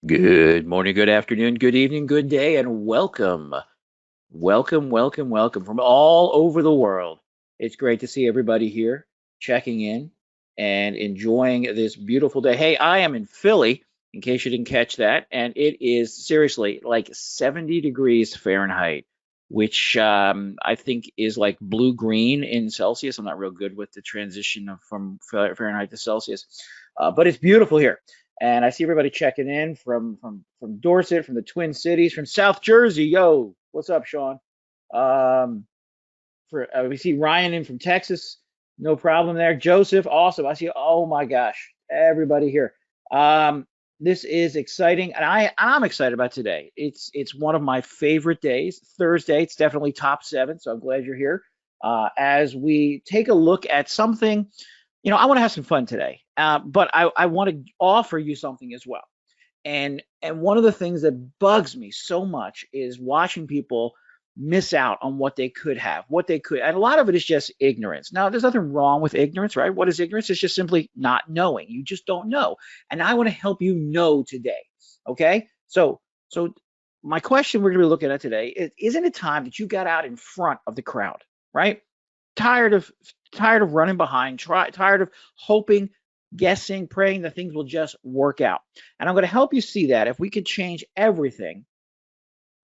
Good morning, good afternoon, good evening, good day, and welcome. Welcome from all over the world. It's great to see everybody here checking in and enjoying this beautiful day. Hey, I am in Philly, in case you didn't catch that, and it is seriously like 70 degrees Fahrenheit, which I think is like blue-green in Celsius. I'm not real good with the transition from Fahrenheit to Celsius, but it's beautiful here. And I see everybody checking in from Dorset, from the Twin Cities, from South Jersey. Yo, what's up, Sean? Um, we see Ryan in from Texas, no problem there. Joseph, awesome. I see. Oh my gosh, everybody here. Um, this is exciting, and I'm excited about today. It's one of my favorite days. Thursday, it's definitely top seven, so I'm glad you're here. As we take a look at something, I want to have some fun today, but I want to offer you something as well. And one of the things that bugs me so much is watching people miss out on what they could have, what they could. And a lot of it is just ignorance. Now, there's nothing wrong with ignorance, right? What is ignorance? It's just simply not knowing. You just don't know. And I want to help you know today. Okay? So my question we're going to be looking at today is, isn't it time that you got out in front of the crowd, right? Tired of running behind, tired of hoping, guessing, praying that things will just work out. And I'm going to help you see that if we could change everything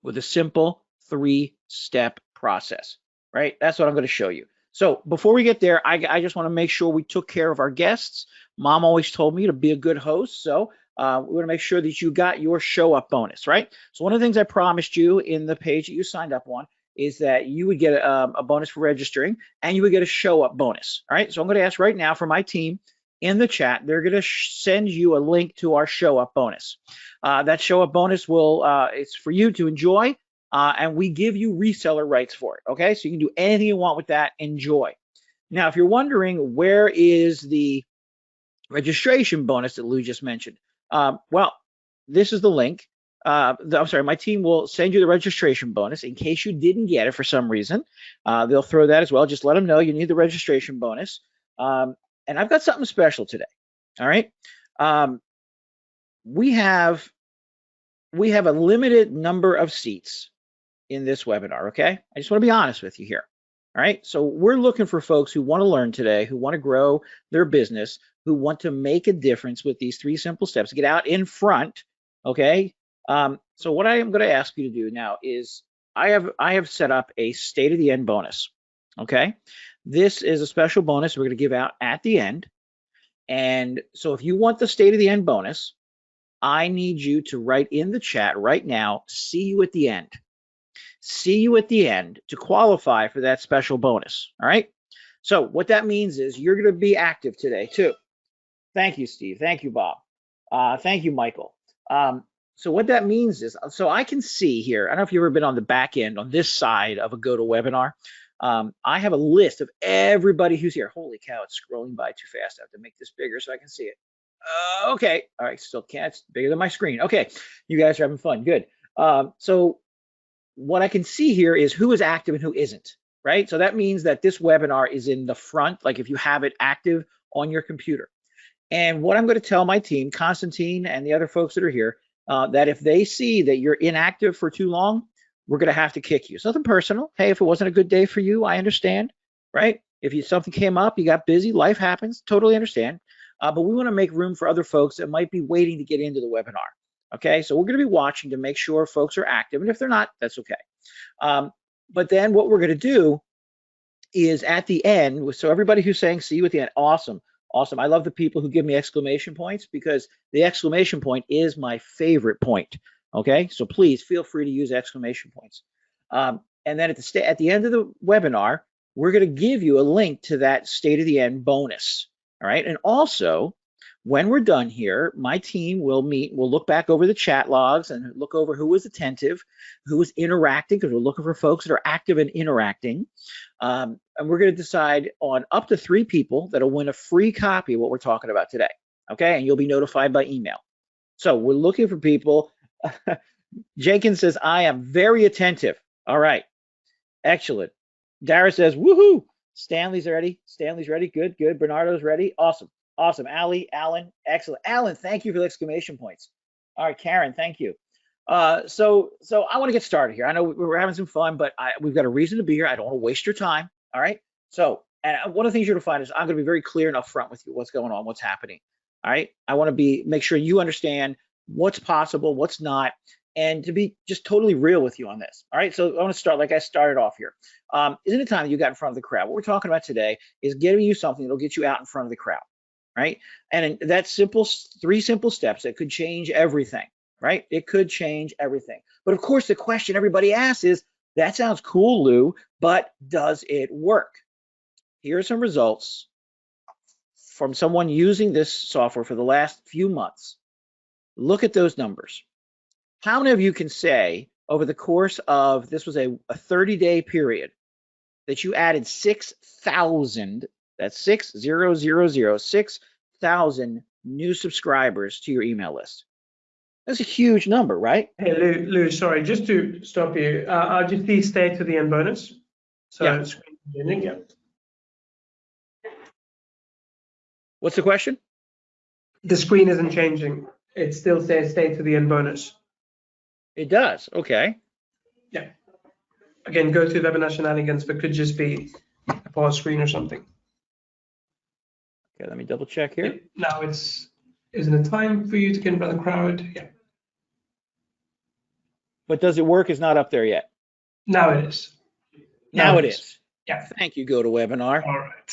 with a simple 3-step process, right? That's what I'm going to show you. So before we get there, I just want to make sure we took care of our guests. Mom always told me to be a good host, so we want to make sure that you got your show up bonus, right? So one of the things I promised you in the page that you signed up on is that you would get a bonus for registering, and you would get a show up bonus. All right, so I'm going to ask right now for my team in the chat. They're going to send you a link to our show up bonus. That show up bonus it's for you to enjoy, and we give you reseller rights for it. Okay, so you can do anything you want with that. Enjoy. Now, if you're wondering where is the registration bonus that Lou just mentioned, well, this is the link. I'm sorry, my team will send you the registration bonus in case you didn't get it for some reason. They'll throw that as well. Just let them know you need the registration bonus. And I've got something special today. All right. We have a limited number of seats in this webinar. Okay. I just want to be honest with you here. All right. So we're looking for folks who want to learn today, who want to grow their business, who want to make a difference with these 3 simple steps, get out in front. Okay. So what I am going to ask you to do now is I have set up a state of the end bonus. Okay. This is a special bonus we're going to give out at the end. And so if you want the state of the end bonus, I need you to write in the chat right now, see you at the end. See you at the end to qualify for that special bonus. All right. So what that means is you're going to be active today too. Thank you, Steve. Thank you, Bob. Thank you, Michael. So what that means is, so I can see here, I don't know if you've ever been on the back end on this side of a GoToWebinar. I have a list of everybody who's here. Holy cow, it's scrolling by too fast. I have to make this bigger so I can see it. Okay. All right. Still can't. It's bigger than my screen. Okay. You guys are having fun. Good. So what I can see here is who is active and who isn't, right? So that means that this webinar is in the front, like if you have it active on your computer. And what I'm going to tell my team, Constantine and the other folks that are here, that if they see that you're inactive for too long, we're going to have to kick you. It's nothing personal. Hey, if it wasn't a good day for you, I understand, right? If something came up, you got busy, life happens, totally understand. But we want to make room for other folks that might be waiting to get into the webinar. Okay, so we're going to be watching to make sure folks are active, and if they're not, that's okay. But then what we're going to do is at the end, so everybody who's saying see you at the end, awesome. Awesome. I love the people who give me exclamation points because the exclamation point is my favorite point. Okay, so please feel free to use exclamation points. And then at the end of the webinar, we're going to give you a link to that state of the end bonus. All right, and also when we're done here, my team will meet. We'll look back over the chat logs and look over who was attentive, who was interacting, because we're looking for folks that are active and interacting. And we're going to decide on up to 3 people that'll win a free copy of what we're talking about today. Okay, and you'll be notified by email. So we're looking for people. Jenkins says, I am very attentive. All right, excellent. Dara says, woohoo. Stanley's ready. Stanley's ready. Good, good. Bernardo's ready. Awesome. Awesome. Allie, Alan, excellent. Alan, thank you for the exclamation points. All right, Karen, thank you. So I want to get started here. I know we're having some fun, but we've got a reason to be here. I don't want to waste your time. All right. So, and one of the things you're going to find is I'm going to be very clear and upfront with you what's going on, what's happening. All right. I want to make sure you understand what's possible, what's not, and to be just totally real with you on this. All right. So I want to start like I started off here. Isn't it time that you got in front of the crowd? What we're talking about today is giving you something that'll get you out in front of the crowd. Right. And that's simple, 3 simple steps that could change everything. Right? It could change everything. But of course, the question everybody asks is, that sounds cool, Lou, but does it work? Here are some results from someone using this software for the last few months. Look at those numbers. How many of you can say over the course of, this was a 30-day period, that you added 6,000, that's 6,000 new subscribers to your email list? That's a huge number, right? Hey, Lou, sorry, just to stop you, I'll just please stay to the end bonus. So yeah. Yeah. What's the question? The screen isn't changing. It still says stay to the end bonus. It does. Okay. Yeah. Again, go to webinar shenanigans, but could just be a pause screen or something. Okay, let me double check here. Yeah. Now isn't it time for you to get in front of the crowd? Yeah. But does it work? Is not up there yet. Now it is. Now it is. Yeah. Thank you, GoToWebinar. All right.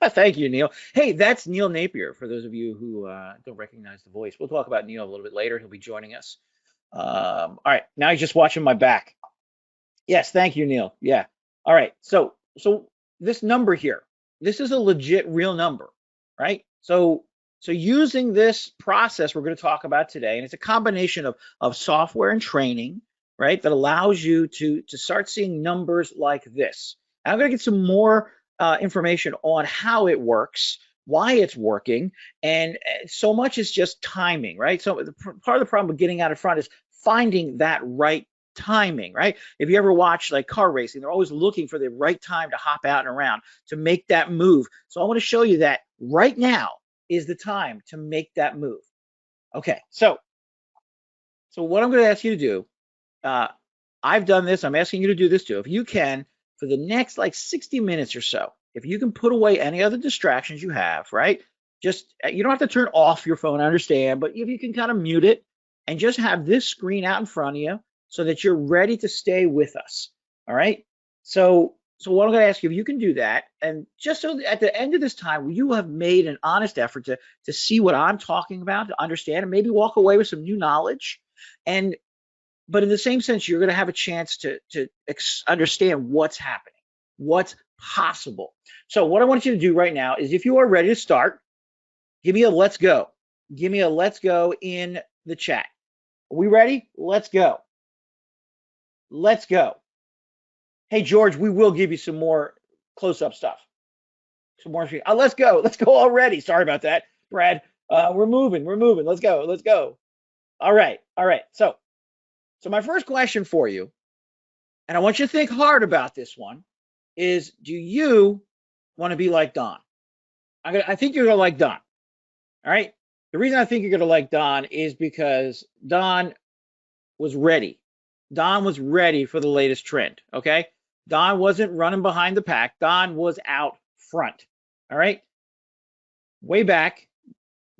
Thank you, Neil. Hey, that's Neil Napier, for those of you who don't recognize the voice. We'll talk about Neil a little bit later. He'll be joining us. All right, now he's just watching my back. Yes, thank you, Neil. Yeah. All right, so this number here, this is a legit real number, right? So using this process we're going to talk about today, and it's a combination of software and training, right, that allows you to start seeing numbers like this. And I'm going to get some more information on how it works, why it's working, and so much is just timing, right? So part of the problem with getting out in front is finding that right timing, right? If you ever watch like car racing, they're always looking for the right time to hop out and around to make that move. So I want to show you that right now is the time to make that move. Okay, so what I'm going to ask you to do, I've done this, I'm asking you to do this too. If you can, for the next like 60 minutes or so, if you can put away any other distractions you have, right? Just, you don't have to turn off your phone, I understand, but if you can kind of mute it and just have this screen out in front of you so that you're ready to stay with us, all right? So what I'm going to ask you, if you can do that, and just so at the end of this time, you have made an honest effort to see what I'm talking about, to understand, and maybe walk away with some new knowledge. But in the same sense, you're going to have a chance to understand what's happening, what's possible. So what I want you to do right now is, if you are ready to start, give me a let's go. Give me a let's go in the chat. Are we ready? Let's go. Let's go. Hey, George, we will give you some more close-up stuff. Some more. Let's go. Let's go already. Sorry about that, Brad. We're moving. Let's go. Let's go. All right. So my first question for you, and I want you to think hard about this one, is, do you want to be like Don? I think you're going to like Don. All right. The reason I think you're going to like Don is because Don was ready. Don was ready for the latest trend. Okay. Don wasn't running behind the pack. Don was out front. All right. Way back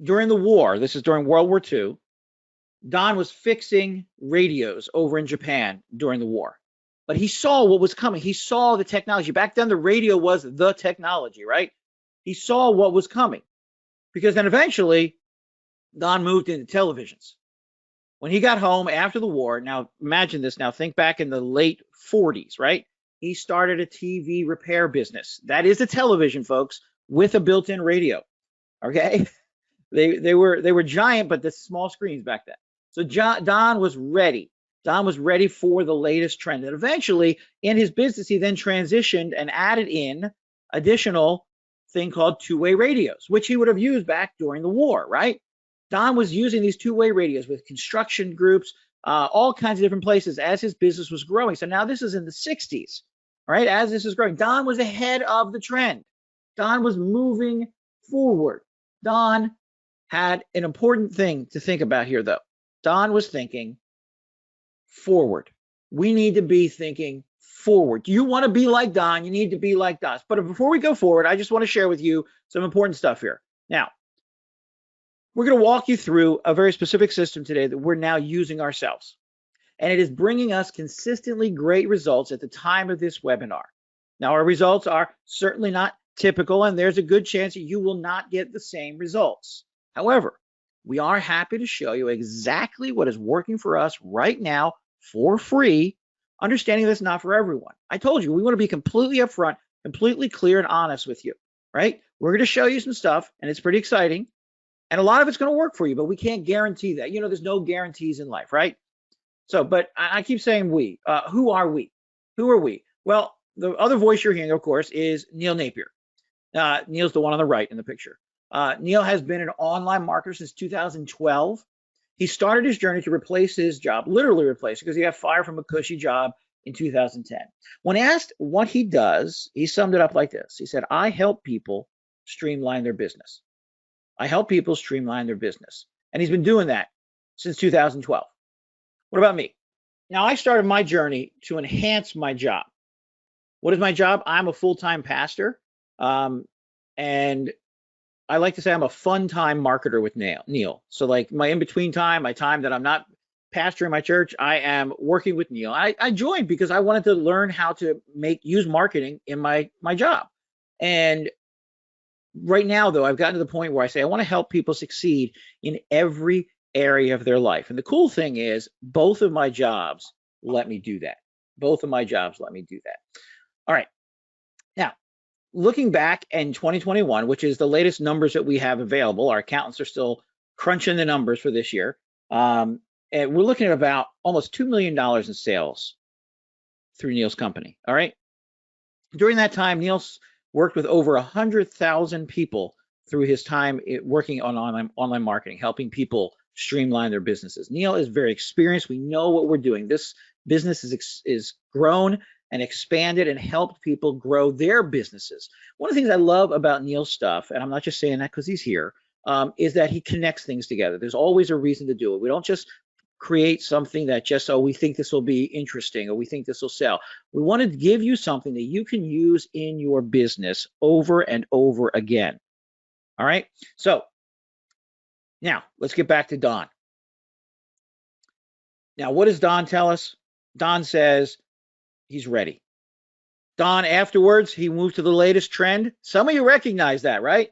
during the war, this is during World War II, Don was fixing radios over in Japan during the war. But he saw what was coming. He saw the technology. Back then, the radio was the technology, right? He saw what was coming. Because then eventually, Don moved into televisions. When he got home after the war, now imagine this, now think back in the late 40s, right? He started a TV repair business. That is a television, folks, with a built-in radio, okay? They were giant, but the small screens back then. So Don was ready. Don was ready for the latest trend. And eventually, in his business, he then transitioned and added in additional thing called two-way radios, which he would have used back during the war, right? Don was using these two-way radios with construction groups, all kinds of different places as his business was growing. So now this is in the 60s, right? As this is growing, Don was ahead of the trend. Don was moving forward. Don had an important thing to think about here, though. Don was thinking forward. We need to be thinking forward. Do you want to be like Don? You need to be like Don. But before we go forward, I just want to share with you some important stuff here. Now, we're going to walk you through a very specific system today that we're now using ourselves. And it is bringing us consistently great results at the time of this webinar. Now, our results are certainly not typical, and there's a good chance that you will not get the same results. However, we are happy to show you exactly what is working for us right now for free, understanding that's not for everyone. I told you, we want to be completely upfront, completely clear and honest with you, right? We're going to show you some stuff, and it's pretty exciting, and a lot of it's going to work for you, but we can't guarantee that. You know, there's no guarantees in life, right? So, but I keep saying we. Who are we? Who are we? Well, the other voice you're hearing, of course, is Neil Napier. Neil's the one on the right in the picture. Neil has been an online marketer since 2012. He started his journey to replace his job, literally replace it, because he got fired from a cushy job in 2010. When asked what he does, he summed it up like this. He said, I help people streamline their business. I help people streamline their business. And he's been doing that since 2012. What about me? Now, I started my journey to enhance my job. What is my job? I'm a full-time pastor. And I like to say I'm a fun-time marketer with Neil. So like my in-between time, my time that I'm not pastoring my church, I am working with Neil. I joined because I wanted to learn how to use marketing in my job. And right now, though, I've gotten to the point where I say I want to help people succeed in every area of their life. And the cool thing is both of my jobs let me do that. Both of my jobs let me do that. All right. Now, looking back in 2021, which is the latest numbers that we have available, our accountants are still crunching the numbers for this year. And we're looking at about almost $2 million in sales through Neil's company. All right. During that time, Neil's worked with over 100,000 people through his time working on online marketing, helping people streamline their businesses. Neil is very experienced. We know what we're doing. This business is grown and expanded and helped people grow their businesses. One of the things I love about Neil's stuff, and I'm not just saying that because he's here, is that he connects things together. There's always a reason to do it. We don't just create something that just, oh, we think this will be interesting or we think this will sell. We want to give you something that you can use in your business over and over again. All right. So now let's get back to Don. Now, what does Don tell us? Don says he's ready. Don, afterwards, he moved to the latest trend. Some of you recognize that, right?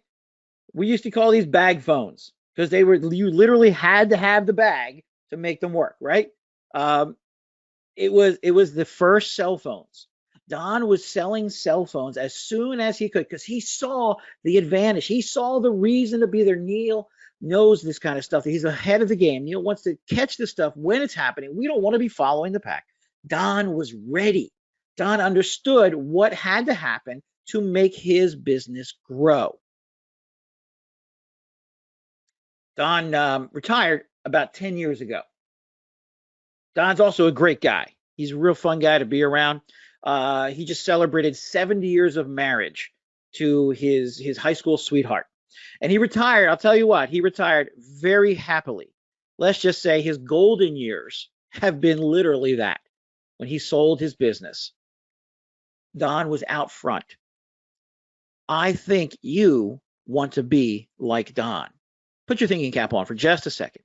We used to call these bag phones because you literally had to have the bag to make them work, right? It was the first cell phones. Don was selling cell phones as soon as he could because he saw the advantage. He saw the reason to be there. Neil knows this kind of stuff. He's ahead of the game. Neil wants to catch this stuff when it's happening. We don't want to be following the pack. Don was ready. Don understood what had to happen to make his business grow. Don retired about 10 years ago. Don's also a great guy. He's a real fun guy to be around. He just celebrated 70 years of marriage to his high school sweetheart. And he retired, I'll tell you what, he retired very happily. Let's just say his golden years have been literally that. When he sold his business, Don was out front. I think you want to be like Don. Put your thinking cap on for just a second.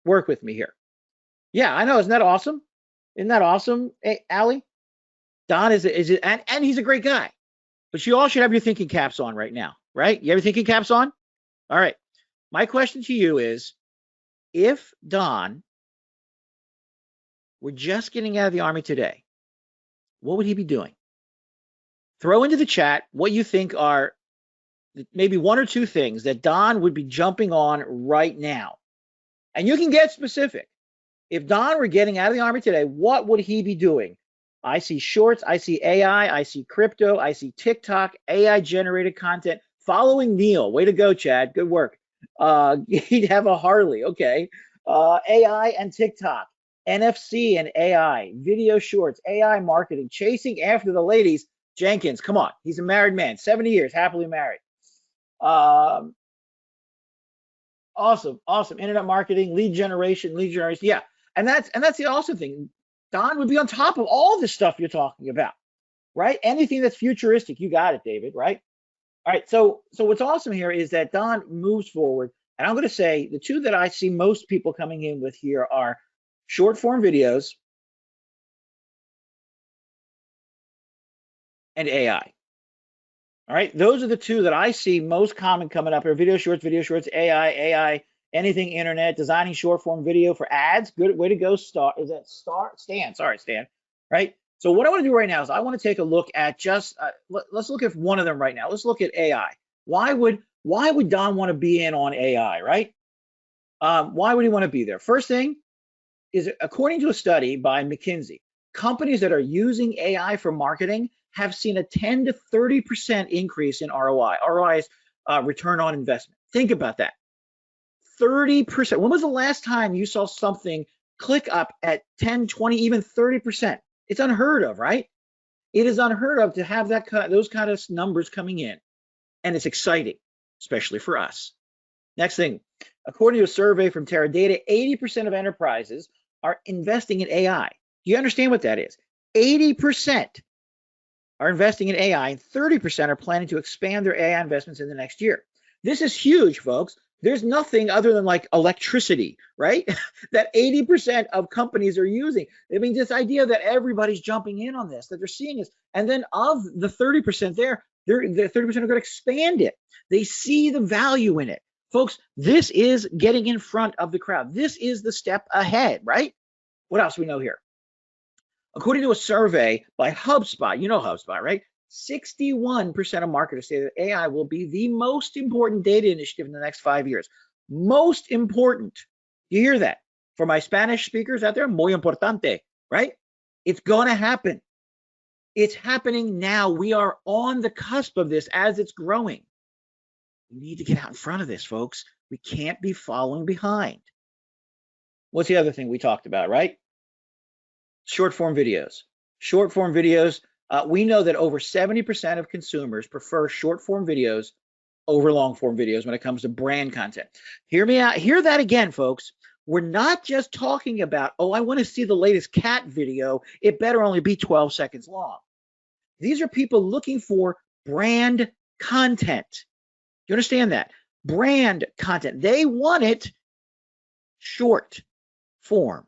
Work with me here. Yeah, I know. Isn't that awesome? Isn't that awesome, hey, Allie? Don and he's a great guy. But you all should have your thinking caps on right now, right? You have your thinking caps on? All right. My question to you is, if Don were just getting out of the Army today, what would he be doing? Throw into the chat what you think are maybe one or two things that Don would be jumping on right now. And you can get specific. If Don were getting out of the Army today, what would he be doing? I see shorts, I see AI, I see crypto, I see TikTok, AI generated content, following Neil. Way to go, Chad. Good work. He'd have a Harley. Okay. AI and TikTok, NFC and AI, video shorts, AI marketing, chasing after the ladies. Jenkins, come on. He's a married man, 70 years, happily married. Awesome, awesome. Internet marketing, lead generation, lead generation. Yeah, and that's the awesome thing. Don would be on top of all the stuff you're talking about, right? Anything that's futuristic, you got it, David, right? All right. So what's awesome here is that Don moves forward, and I'm going to say the two that I see most people coming in with here are short form videos and AI. All right, those are the two that I see most common coming up here. Video shorts, AI, anything internet, designing short form video for ads. Good way to go. Is that Stan? Sorry, Stan. Right. So what I want to do right now is I want to take a look at just let's look at one of them right now. Let's look at AI. Why would Don want to be in on AI? Right? Why would he want to be there? First thing is, according to a study by McKinsey, companies that are using AI for marketing have seen a 10 to 30% increase in ROI. ROI is return on investment. Think about that. 30%. When was the last time you saw something click up at 10, 20, even 30%? It's unheard of, right? It is unheard of to have those kind of numbers coming in. And it's exciting, especially for us. Next thing, according to a survey from Teradata, 80% of enterprises are investing in AI. Do you understand what that is? 80% are investing in AI, and 30% are planning to expand their AI investments in the next year. This is huge, folks. There's nothing other than like electricity, right? That 80% of companies are using. I mean, this idea that everybody's jumping in on this, that they're seeing this, and then of the 30% there, the 30% are going to expand it. They see the value in it. Folks, this is getting in front of the crowd. This is the step ahead, right? What else do we know here? According to a survey by HubSpot, you know HubSpot, right? 61% of marketers say that AI will be the most important data initiative in the next 5 years. Most important. You hear that? For my Spanish speakers out there, muy importante, right? It's going to happen. It's happening now. We are on the cusp of this as it's growing. We need to get out in front of this, folks. We can't be following behind. What's the other thing we talked about, right? Short form videos. Short form videos, we know that over 70% of consumers prefer short form videos over long form videos when it comes to brand content. Hear me out. Hear that again, folks. We're not just talking about, oh, I want to see the latest cat video. It better only be 12 seconds long. These are people looking for brand content. Do you understand that? Brand content. They want it short form.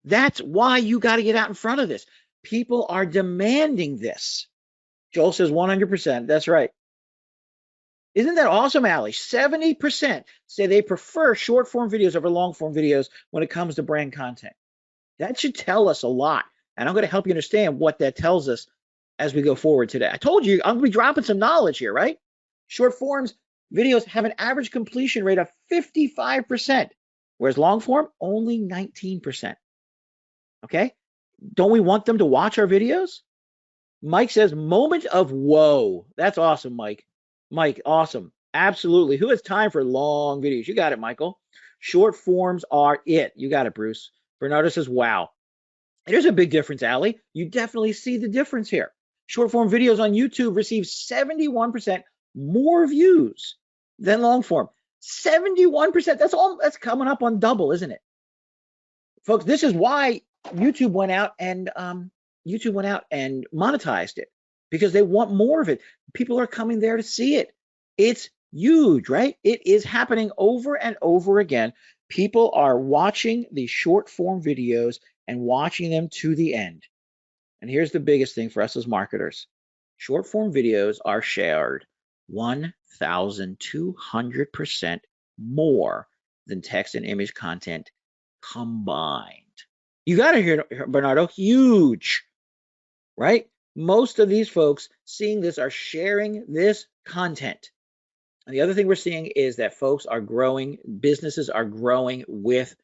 That's why you got to get out in front of this. People are demanding this. Joel says 100%. That's right. Isn't that awesome, Allie? 70% say they prefer short form videos over long form videos when it comes to brand content. That should tell us a lot. And I'm going to help you understand what that tells us as we go forward today. I told you I'm going to be dropping some knowledge here, right? Short forms videos have an average completion rate of 55%, whereas long form only 19%. Okay, don't we want them to watch our videos? Mike says moment of whoa. That's awesome, Mike. Mike, awesome. Absolutely. Who has time for long videos? You got it, Michael. Short forms are it. You got it, Bruce. Bernardo says wow. There's a big difference, Allie. You definitely see the difference here. Short form videos on YouTube receive 71% more views than long form. 71%. That's coming up on double, isn't it? Folks, this is why YouTube went out and monetized it, because they want more of it. People are coming there to see it. It's huge, right? It is happening over and over again. People are watching these short form videos and watching them to the end. And here's the biggest thing for us as marketers. Short form videos are shared 1,200% more than text and image content combined. You got to hear, Bernardo, huge, right? Most of these folks seeing this are sharing this content. And the other thing we're seeing is that folks are growing, businesses are growing with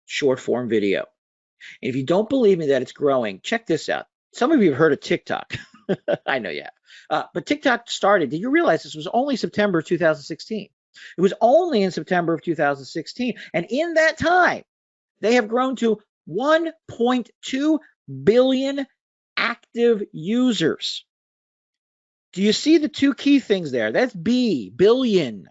short form video. And if you don't believe me that it's growing, check this out. Some of you have heard of TikTok. I know you have. But TikTok started, did you realize this was only September of 2016? It was only in September of 2016. And in that time, they have grown to 1.2 billion active users. Do you see the two key things there? That's billion.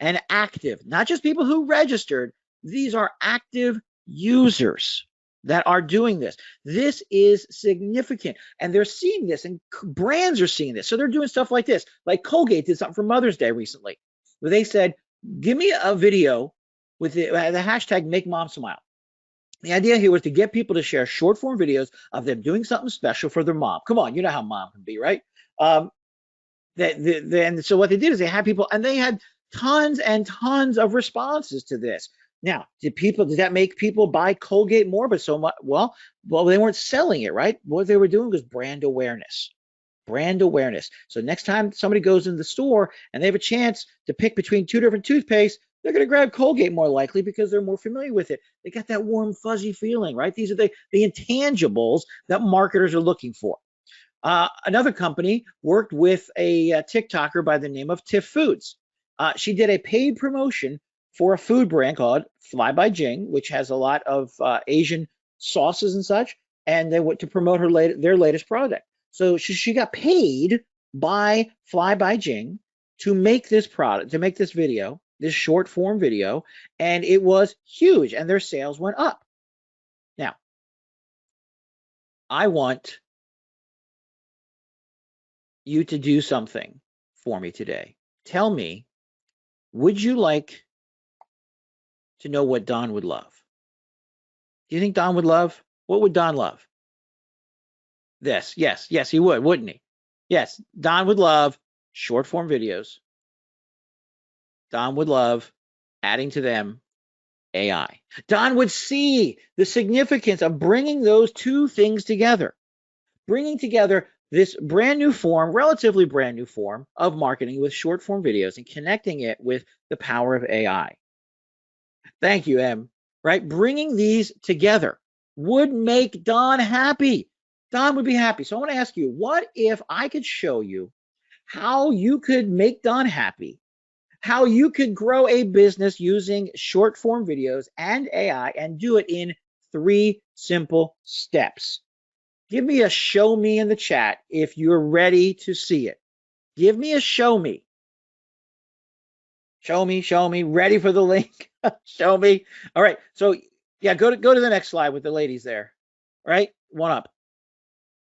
and active, not just people who registered. These are active users that are doing this. This is significant, and they're seeing this, and brands are seeing this. So they're doing stuff like this. Like Colgate did something for Mother's Day recently, where they said, give me a video with the hashtag Make Mom Smile. The idea here was to get people to share short form videos of them doing something special for their mom. Come on, you know how mom can be, right? And so what they did is they had people, and they had tons and tons of responses to this. Now, did that make people buy Colgate more? But so much, well, they weren't selling it, right? What they were doing was brand awareness. Brand awareness. So next time somebody goes in the store and they have a chance to pick between two different toothpastes, they're going to grab Colgate more likely because they're more familiar with it. They got that warm, fuzzy feeling, right? These are the intangibles that marketers are looking for. Another company worked with a TikToker by the name of Tiff Foods. She did a paid promotion for a food brand called Fly by Jing, which has a lot of Asian sauces and such, and they went to promote their latest product. So she got paid by Fly by Jing to make this product, to make this video, this short form video, and it was huge, and their sales went up. Now, I want you to do something for me today. Tell me, would you like to know what Don would love? Do you think Don would love? What would Don love? This. Yes, he would, wouldn't he? Yes, Don would love short form videos. Don would love adding to them AI. Don would see the significance of bringing those two things together, bringing together this brand new form, relatively brand new form of marketing with short form videos and connecting it with the power of AI. Thank you, Em. Right? Bringing these together would make Don happy. Don would be happy. So I want to ask you, what if I could show you how you could make Don happy, how you could grow a business using short form videos and AI, and do it in 3 simple steps? Give me a show me in the chat if you're ready to see it. Give me a show me. Show me, ready for the link. Show me. All right. So yeah, go to the next slide with the ladies there. Right? One up.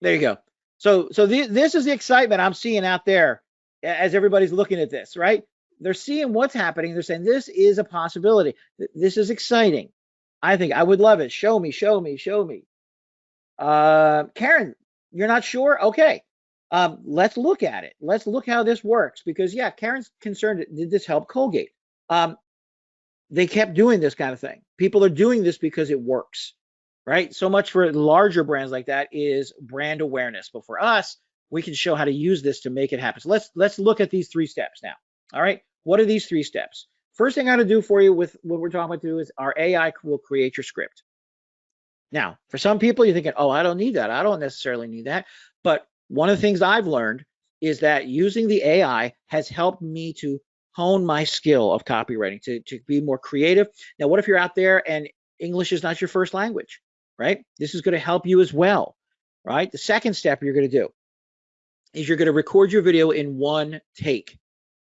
There you go. So this is the excitement I'm seeing out there as everybody's looking at this, right? They're seeing what's happening. They're saying this is a possibility. This is exciting. I think I would love it. Show me. Karen, you're not sure? Okay. Let's look at it. Let's look how this works, because yeah, Karen's concerned, did this help Colgate? They kept doing this kind of thing. People are doing this because it works, right? So much for larger brands like that is brand awareness. But for us, we can show how to use this to make it happen. So let's look at these 3 steps now. All right. What are these 3 steps? First thing I gotta do for you with what we're talking about to do is our AI will create your script. Now, for some people, you're thinking, oh, I don't need that. I don't necessarily need that. But one of the things I've learned is that using the AI has helped me to hone my skill of copywriting, to be more creative. Now, what if you're out there and English is not your first language, right? This is going to help you as well, right? The second step you're going to do is you're going to record your video in 1 take.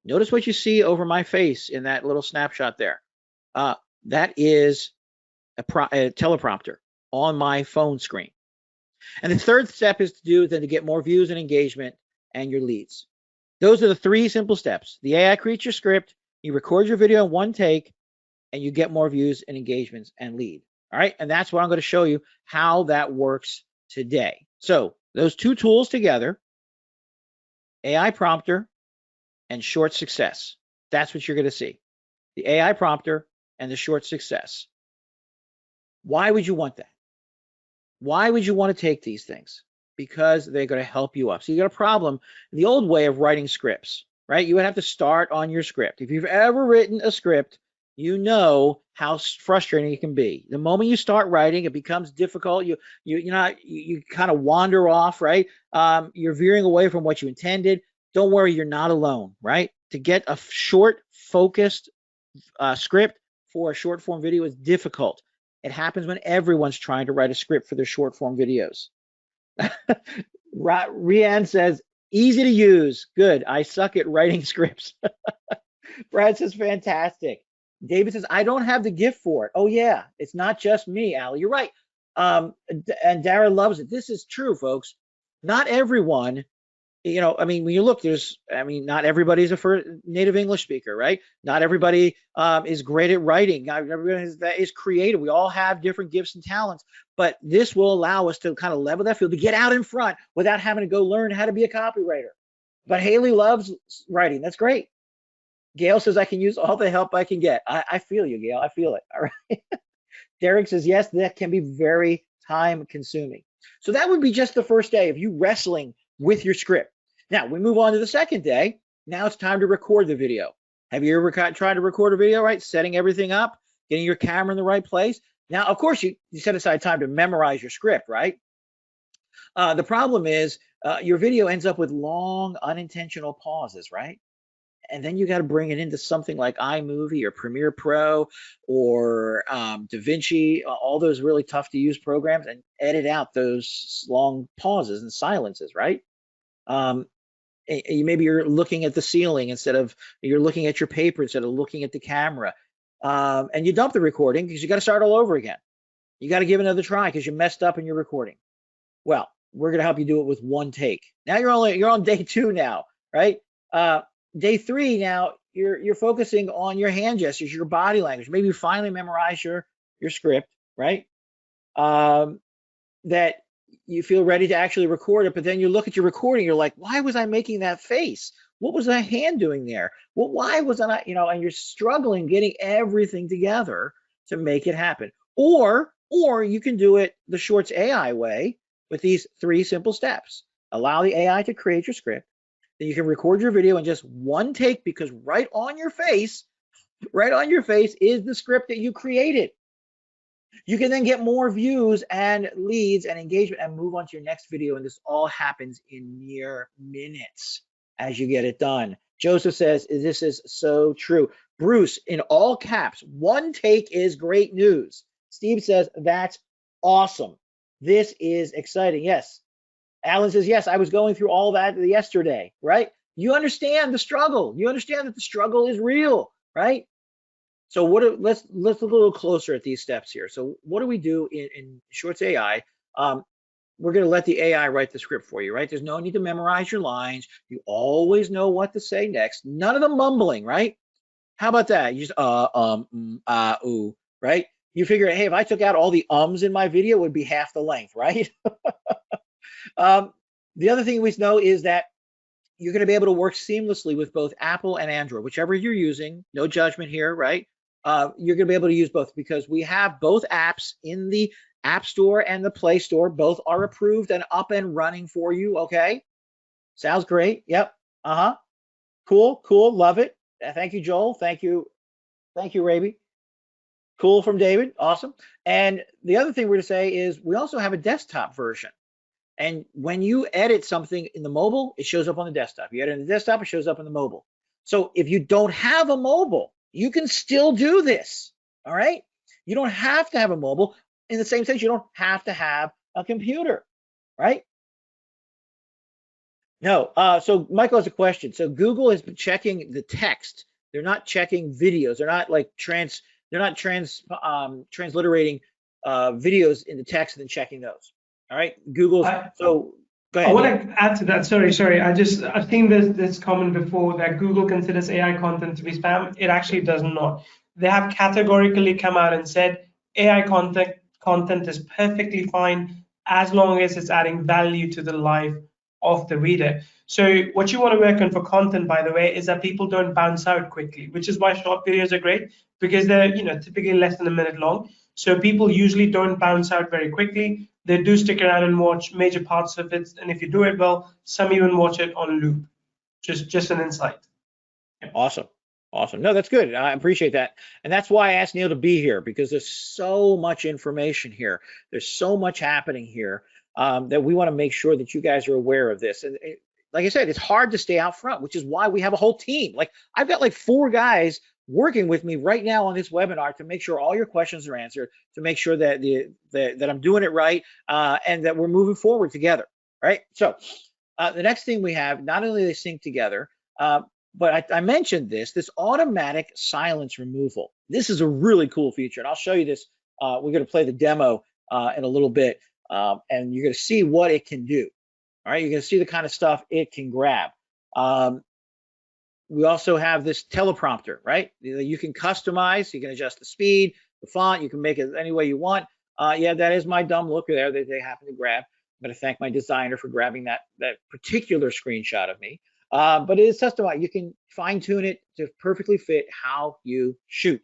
Notice what you see over my face in that little snapshot there. That is a teleprompter on my phone screen. And the third step is to get more views and engagement and your leads. Those are the 3 simple steps. The AI creates your script, you record your video in 1 take, and you get more views and engagements and lead. All right, and that's what I'm going to show you how that works today. So those 2 tools together, AI prompter and short success. That's what you're going to see. The AI prompter and the short success. Why would you want that? Why would you want to take these things? Because they're going to help you up. So you got a problem. The old way of writing scripts, right? You would have to start on your script. If you've ever written a script, you know how frustrating it can be. The moment you start writing, it becomes difficult. You kind of wander off, right? You're veering away from what you intended. Don't worry, you're not alone, right? To get a short, focused script for a short form video is difficult. It happens when everyone's trying to write a script for their short form videos. Rianne says, easy to use. Good. I suck at writing scripts. Brad says, fantastic. David says, I don't have the gift for it. Oh, yeah, it's not just me, Allie. You're right. And Dara loves it. This is true, folks. Not everyone, I mean, when you look, not everybody's a native English speaker, right? Not everybody is great at writing. Not everybody is creative. We all have different gifts and talents, but this will allow us to kind of level that field, to get out in front without having to go learn how to be a copywriter. But Haley loves writing. That's great. Gail says, I can use all the help I can get. I feel you, Gail. I feel it. All right. Derek says, yes, that can be very time consuming. So that would be just the first day of you wrestling with your script. Now we move on to the second day. Now it's time to record the video. Have you ever tried to record a video, right? Setting everything up, getting your camera in the right place. Now, of course, you set aside time to memorize your script, right? The problem is your video ends up with long, unintentional pauses, right? And then you got to bring it into something like iMovie or Premiere Pro or DaVinci, all those really tough to use programs, and edit out those long pauses and silences, right? Maybe you're looking at the ceiling instead of you're looking at your paper instead of looking at the camera. And you dump the recording because you got to start all over again. You got to give it another try because you messed up in your recording. Well, we're going to help you do it with one take. Now you're on day 2 now, right? Day 3 now, you're focusing on your hand gestures, your body language. Maybe you finally memorize your script, right? That you feel ready to actually record it, but then you look at your recording, you're like, why was I making that face? What was that hand doing there? Well, why was I, and you're struggling getting everything together to make it happen. Or you can do it the ShortsAI way with these 3 simple steps. Allow the AI to create your script. Then you can record your video in just one take because right on your face is the script that you created. You can then get more views and leads and engagement and move on to your next video. And this all happens in mere minutes as you get it done. Joseph says, this is so true. Bruce, in all caps, one take is great news. Steve says, that's awesome. This is exciting. Yes. Alan says, yes, I was going through all that yesterday, right? You understand the struggle. You understand that the struggle is real, right? So let's look a little closer at these steps here. So what do we do in ShortsAI? We're going to let the AI write the script for you, right? There's no need to memorize your lines. You always know what to say next. None of the mumbling, right? How about that? You just ooh, right? You figure, hey, if I took out all the ums in my video, it would be half the length, right? The other thing we know is that you're going to be able to work seamlessly with both Apple and Android, whichever you're using. No judgment here, right? You're going to be able to use both because we have both apps in the App Store and the Play Store. Both are approved and up and running for you. Okay. Sounds great. Yep. Cool. Love it. Thank you, Joel. Thank you, Raby. Cool from David. Awesome. And the other thing we're going to say is we also have a desktop version. And when you edit something in the mobile, it shows up on the desktop. You edit in the desktop, it shows up on the mobile. So if you don't have a mobile, you can still do this. All right. You don't have to have a mobile. In the same sense, you don't have to have a computer, right? No. So Michael has a question. So Google has been checking the text. They're not checking videos. They're not like transliterating videos into text and then checking those. All right. Google's. So go ahead. I want to add to that. Sorry. I've seen this comment before that Google considers AI content to be spam. It actually does not. They have categorically come out and said AI content is perfectly fine as long as it's adding value to the life of the reader. So what you want to work on for content, by the way, is that people don't bounce out quickly, which is why short videos are great because they're typically less than a minute long. So people usually don't bounce out very quickly. They do stick around and watch major parts of it, and if you do it well, some even watch it on loop. Just an insight. Awesome. No, that's good. I appreciate that. And that's why I asked Neil to be here because there's so much information here. There's so much happening here that we want to make sure that you guys are aware of this. And like I said, it's hard to stay out front, which is why we have a whole team. Like I've got like 4 guys working with me right now on this webinar to make sure all your questions are answered, to make sure that that I'm doing it right and that we're moving forward together. Right. So the next thing we have, not only they sync together, But I mentioned this automatic silence removal. This is a really cool feature, and I'll show you this. We're going to play the demo in a little bit, and you're going to see what it can do. All right, you're going to see the kind of stuff it can grab. Um, we also have this teleprompter, right? You can customize, you can adjust the speed, the font, you can make it any way you want. Yeah, that is my dumb look there that they happen to grab. I'm going to thank my designer for grabbing that particular screenshot of me. But it is customized. You can fine tune it to perfectly fit how you shoot.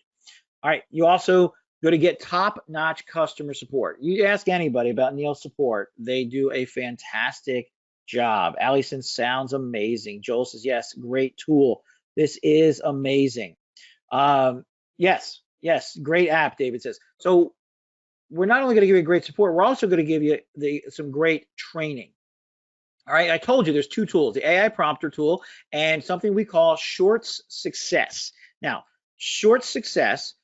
All right, you also go to get top-notch customer support. You ask anybody about Neil's support, they do a fantastic job. Allison sounds amazing. Joel says, yes, great tool. This is amazing. Yes, great app, David says. So we're not only going to give you great support, we're also going to give you some great training. All right, I told you there's two tools, the AI prompter tool and something we call Shorts Success. Now, Shorts Success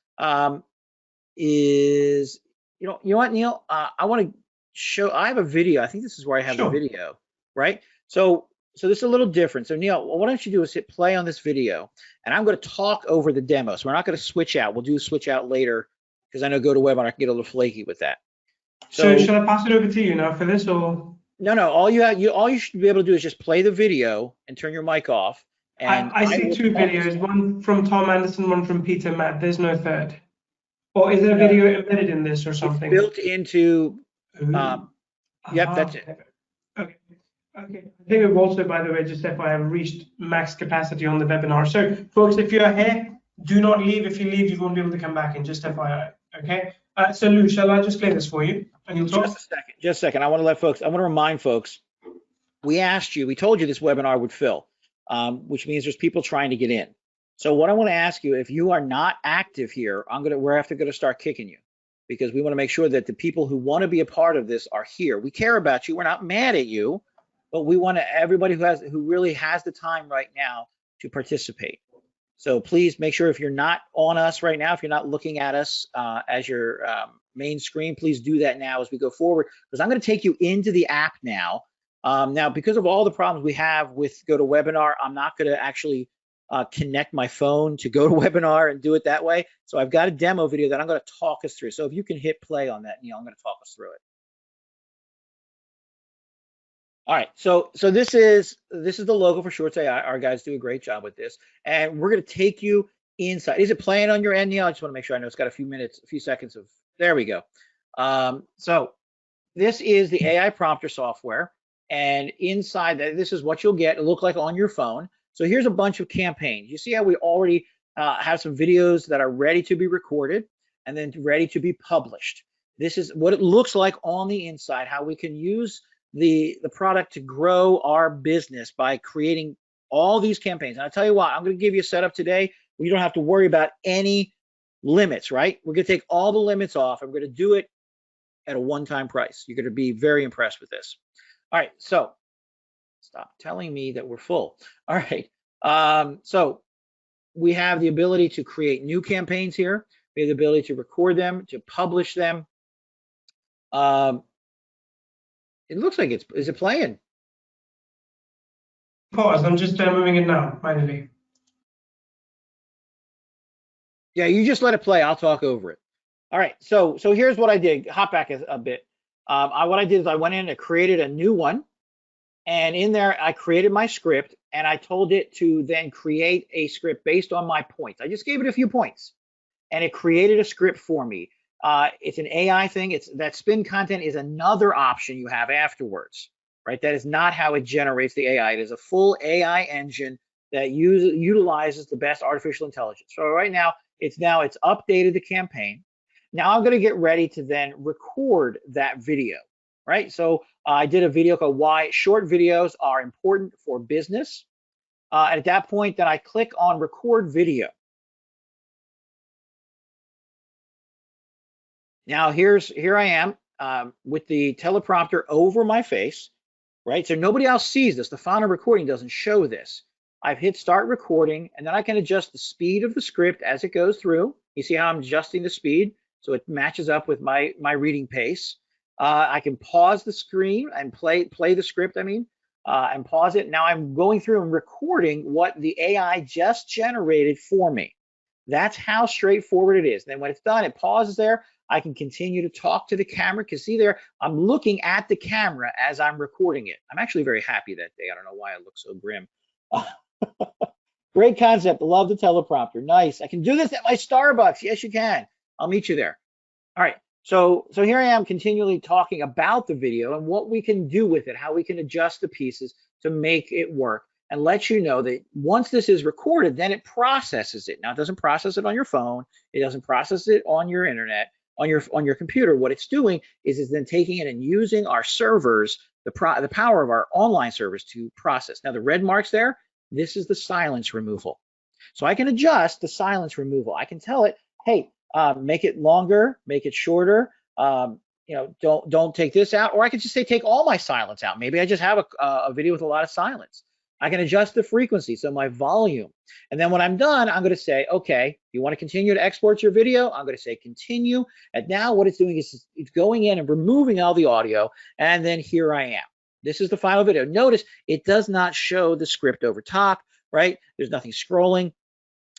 is, you know what, Neil? I want to show, I have a video. I think this is where I have the Sure. video, right? So this is a little different. So Neil, what don't you do is hit play on this video, and I'm going to talk over the demo. So we're not going to switch out. We'll do a switch out later because I know GoToWebinar can get a little flaky with that. So So shall I pass it over to you now for this, or? no, all you should be able to do is just play the video and turn your mic off, and I I see will two talk us videos, through. one from Tom Anderson, one from Peter Matt. There's no third. Or is there a No, video embedded in this or it's something? built into. Ooh. Yep, that's Ah, it. okay. Okay. I think we've also, by the way, just FYI, reached max capacity on the webinar. So, folks, if you're here, do not leave. If you leave, you won't be able to come back in. Just FYI. Okay. So, Lou, shall I just play this for you and you'll Just talk? a second. Just a second. I want to remind folks. We told you this webinar would fill, which means there's people trying to get in. So what I want to ask you, if you are not active here, we're going to start kicking you, because we want to make sure that the people who want to be a part of this are here. We care about you. We're not mad at you, but we want everybody who really has the time right now to participate. So please make sure, if you're not on us right now, if you're not looking at us as your main screen, please do that now as we go forward, because I'm going to take you into the app now. Now, because of all the problems we have with GoToWebinar, I'm not going to actually connect my phone to GoToWebinar and do it that way. So I've got a demo video that I'm going to talk us through. So if you can hit play on that, Neil, I'm going to talk us through it. All right, so this is the logo for ShortsAI. Our guys do a great job with this, and we're going to take you inside. Is it playing on your end, Neil? I just want to make sure. I know it's got a few seconds of. There we go. So this is the AI prompter software, and inside that, this is what you'll get. It look like on your phone. So here's a bunch of campaigns. You see how we already have some videos that are ready to be recorded and then ready to be published. This is what it looks like on the inside, how we can use the product to grow our business by creating all these campaigns. And I tell you what, I'm going to give you a setup today where you don't have to worry about any limits, right? We're going to take all the limits off. I'm going to do it at a one-time price. You're going to be very impressed with this. All right, so stop telling me that we're full. All right, so we have the ability to create new campaigns here. We have the ability to record them, to publish them. It looks like is it playing? Pause. I'm just moving it now, finally. Yeah, you just let it play. I'll talk over it. All right, so here's what I did. Hop back a bit. What I did is I went in and created a new one, and in there I created my script, and I told it to then create a script based on my points. I just gave it a few points, and it created a script for me. It's an AI thing. That spin content is another option you have afterwards, right? That is not how it generates the AI. It is a full AI engine that utilizes the best artificial intelligence. So right now it's updated the campaign. Now I'm going to get ready to then record that video, right? So I did a video called "Why Short Videos Are Important for Business." And at that point, then I click on record video. Now here I am with the teleprompter over my face, right? So nobody else sees this. The final recording doesn't show this. I've hit start recording, and then I can adjust the speed of the script as it goes through. You see how I'm adjusting the speed so it matches up with my reading pace. I can pause the screen and play the script. I mean, and pause it. Now I'm going through and recording what the AI just generated for me. That's how straightforward it is. Then when it's done, it pauses there. I can continue to talk to the camera because see there, I'm looking at the camera as I'm recording it. I'm actually very happy that day. I don't know why I look so grim. Great concept. Love the teleprompter. Nice. I can do this at my Starbucks. Yes, you can. I'll meet you there. All right. So here I am continually talking about the video and what we can do with it, how we can adjust the pieces to make it work, and let you know that once this is recorded, then it processes it. Now, it doesn't process it on your phone. It doesn't process it on your internet, on your computer. What it's doing is then taking it and using our servers, the power of our online servers to process. Now, the red marks there, this is the silence removal. So I can adjust the silence removal. I can tell it, hey, make it longer, make it shorter. Don't take this out, or I can just say take all my silence out. Maybe I just have a video with a lot of silence. I can adjust the frequency, so my volume. And then when I'm done, I'm going to say, okay, you want to continue to export your video? I'm going to say continue. And now what it's doing is it's going in and removing all the audio, and then here I am. This is the final video. Notice it does not show the script over top, right? There's nothing scrolling.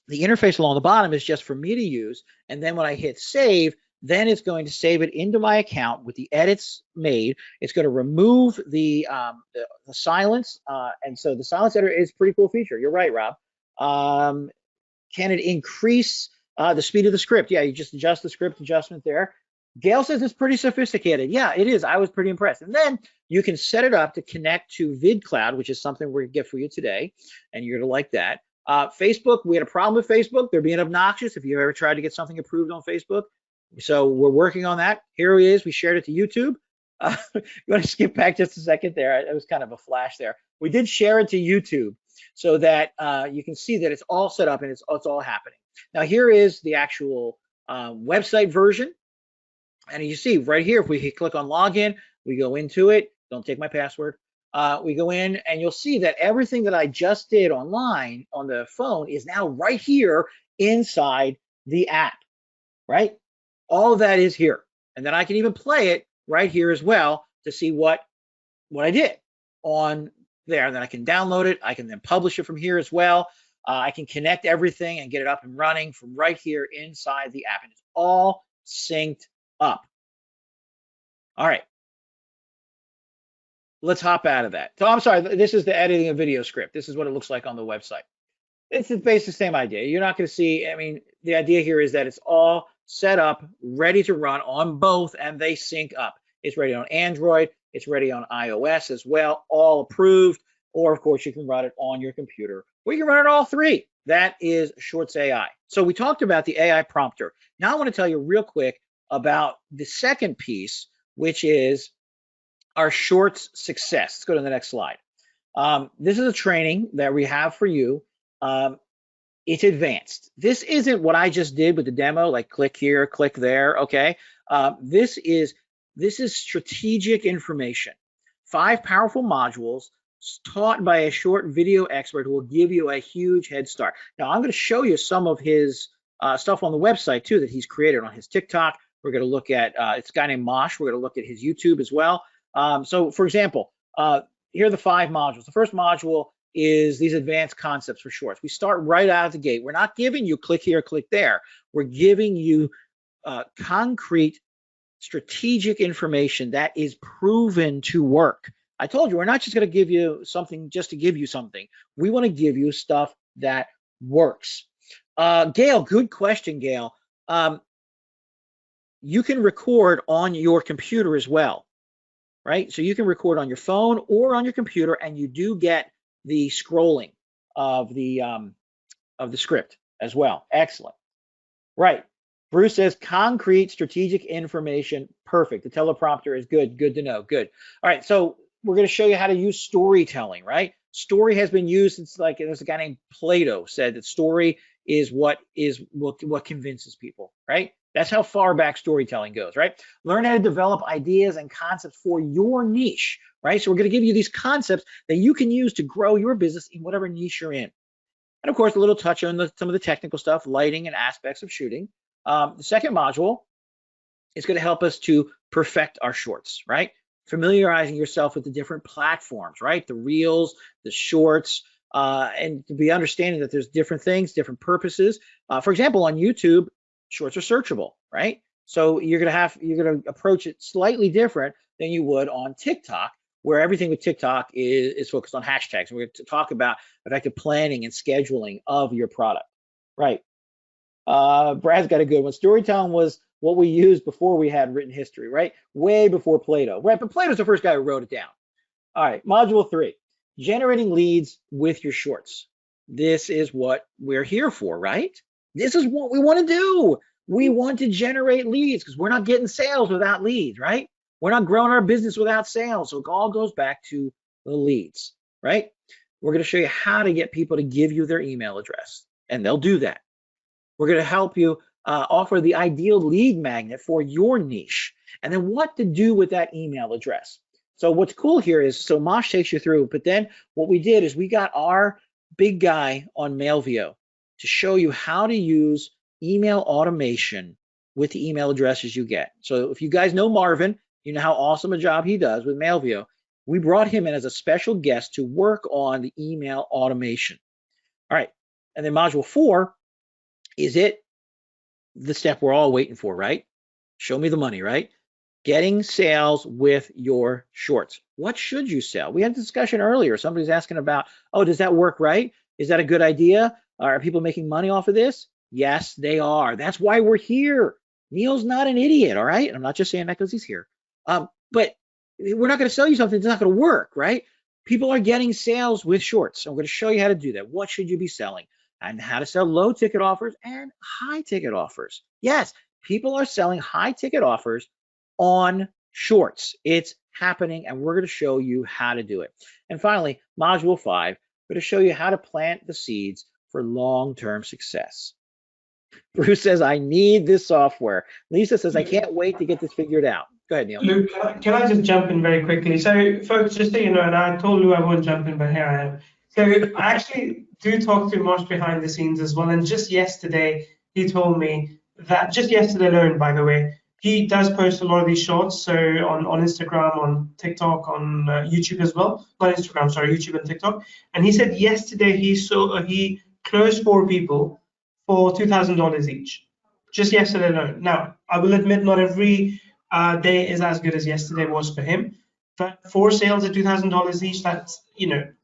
The interface along the bottom is just for me to use. And then when I hit save, then it's going to save it into my account with the edits made. It's going to remove the silence. And so the silence editor is a pretty cool feature. You're right, Rob. Can it increase the speed of the script? Yeah, you just adjust the script adjustment there. Gail says it's pretty sophisticated. Yeah, it is. I was pretty impressed. And then you can set it up to connect to VidCloud, which is something we're going to get for you today. And you're going to like that. Facebook, we had a problem with Facebook. They're being obnoxious if you've ever tried to get something approved on Facebook. So we're working on that. Here he is. We shared it to YouTube. You want to skip back just a second there? It was kind of a flash there. We did share it to YouTube so that you can see that it's all set up and it's all happening. Now here is the actual website version. And you see right here, if we click on login, we go into it. Don't take my password. We go in and you'll see that everything that I just did online on the phone is now right here inside the app, right? All of that is here. And then I can even play it right here as well to see what I did on there. And then I can download it. I can then publish it from here as well. I can connect everything and get it up and running from right here inside the app. And it's all synced up. All right. Let's hop out of that. So I'm sorry, this is the editing a video script. This is what it looks like on the website. It's basically the same idea. You're not going to see, I mean, the idea here is that it's all set up, ready to run on both, and they sync up. It's ready on Android. It's ready on iOS as well, all approved. Or, of course, you can run it on your computer. Or you can run it all three. That is ShortsAI. So we talked about the AI prompter. Now I want to tell you real quick about the second piece, which is our Shorts success. Let's go to the next slide. This is a training that we have for you. It's advanced. This isn't what I just did with the demo, like click here, click there, okay? This is strategic information. 5 powerful modules taught by a short video expert who will give you a huge head start. Now, I'm going to show you some of his stuff on the website, too, that he's created on his TikTok. We're going to look at, it's a guy named Mosh. We're going to look at his YouTube as well. So, for example, here are the 5 modules. The first module is these advanced concepts for shorts. We start right out of the gate. We're not giving you click here, click there. We're giving you concrete, strategic information that is proven to work. I told you, we're not just going to give you something just to give you something. We want to give you stuff that works. Gail, good question, Gail. You can record on your computer as well, right? So you can record on your phone or on your computer, and you do get the scrolling of the script as well. Excellent. Right. Bruce says concrete strategic information. Perfect. The teleprompter is good. Good to know. Good. All right. So we're going to show you how to use storytelling, right? Story has been used since, like, there's a guy named Plato said that story is what convinces people, right? That's how far back storytelling goes, right? Learn how to develop ideas and concepts for your niche, right? So we're going to give you these concepts that you can use to grow your business in whatever niche you're in. And of course, a little touch on some of the technical stuff, lighting and aspects of shooting. The second module is going to help us to perfect our shorts, right? familiarizing yourself with the different platforms, right? The reels, the shorts, and to be understanding that there's different things, different purposes. For example, on YouTube, shorts are searchable, right? So you're gonna approach it slightly different than you would on TikTok, where everything with TikTok is focused on hashtags. We're going to talk about effective planning and scheduling of your product, right? Brad's got a good one. Storytelling was what we used before we had written history, right? Way before Plato, right? But Plato's the first guy who wrote it down. All right, module 3, generating leads with your shorts. This is what we're here for, right? This is what we want to do. We want to generate leads because we're not getting sales without leads, right? We're not growing our business without sales. So it all goes back to the leads, right? We're going to show you how to get people to give you their email address, and they'll do that. We're going to help you offer the ideal lead magnet for your niche, and then what to do with that email address. So what's cool here is, so Mosh takes you through, but then what we did is we got our big guy on Mailvio to show you how to use email automation with the email addresses you get. So if you guys know Marvin, you know how awesome a job he does with Mailvio. We brought him in as a special guest to work on the email automation. All right, and then module 4 is the step we're all waiting for, right? Show me the money, right? Getting sales with your shorts. What should you sell? We had a discussion earlier. Somebody's asking about, oh, does that work right? Is that a good idea? Are people making money off of this? Yes, they are. That's why we're here. Neil's not an idiot, all right? And I'm not just saying that because he's here. But we're not going to sell you something that's not going to work, right? People are getting sales with shorts. So I'm going to show you how to do that. What should you be selling? And how to sell low ticket offers and high ticket offers. Yes, people are selling high ticket offers on shorts. It's happening, and we're going to show you how to do it. And finally, module 5, we're going to show you how to plant the seeds for long-term success. Bruce says, I need this software. Lisa says, I can't wait to get this figured out. Go ahead, Neil. Luke, can I just jump in very quickly? So, folks, just so you know, and I told Lou I won't jump in, but here I am. So, I actually do talk to Mosh behind the scenes as well. And just yesterday, he told me that, just yesterday alone, by the way, he does post a lot of these shorts. So, on Instagram, on TikTok, on YouTube as well. Not Instagram, sorry, YouTube and TikTok. And he said yesterday he closed 4 people for $2,000 each. Just yesterday alone. Now, I will admit, not every day is as good as yesterday was for him, but 4 sales at $2,000 each, that's,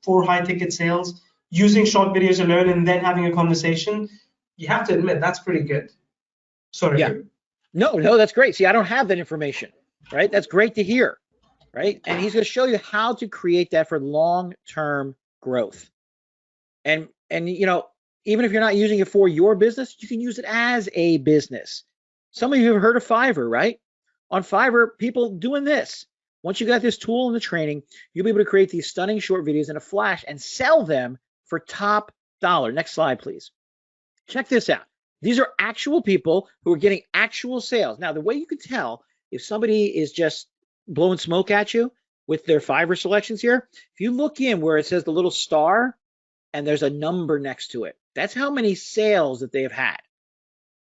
4 high ticket sales using short videos alone and then having a conversation. You have to admit that's pretty good. Sorry. Yeah. No, that's great. See, I don't have that information, right? That's great to hear, right? And he's going to show you how to create that for long-term growth. And even if you're not using it for your business, you can use it as a business. Some of you have heard of Fiverr, right? On Fiverr, people doing this. Once you got this tool and the training, you'll be able to create these stunning short videos in a flash and sell them for top dollar. Next slide, please. Check this out. These are actual people who are getting actual sales. Now, the way you can tell if somebody is just blowing smoke at you with their Fiverr selections here, if you look in where it says the little star and there's a number next to it, that's how many sales that they have had,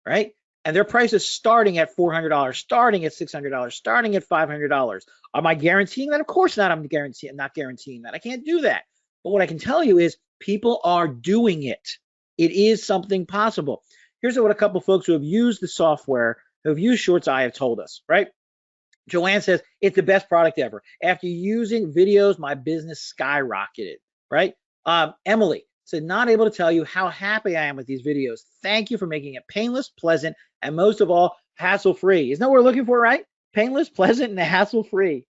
right? And their price is starting at $400, starting at $600, starting at $500. Am I guaranteeing that? Of course not. I'm not guaranteeing that. I can't do that. But what I can tell you is people are doing it. It is something possible. Here's what a couple folks who have used the software, who have used ShortsAI have told us, right? Joanne says, it's the best product ever. After using videos, my business skyrocketed, right? Emily said, not able to tell you how happy I am with these videos. Thank you for making it painless, pleasant, and most of all, hassle-free. Isn't that what we're looking for, right? Painless, pleasant, and hassle-free.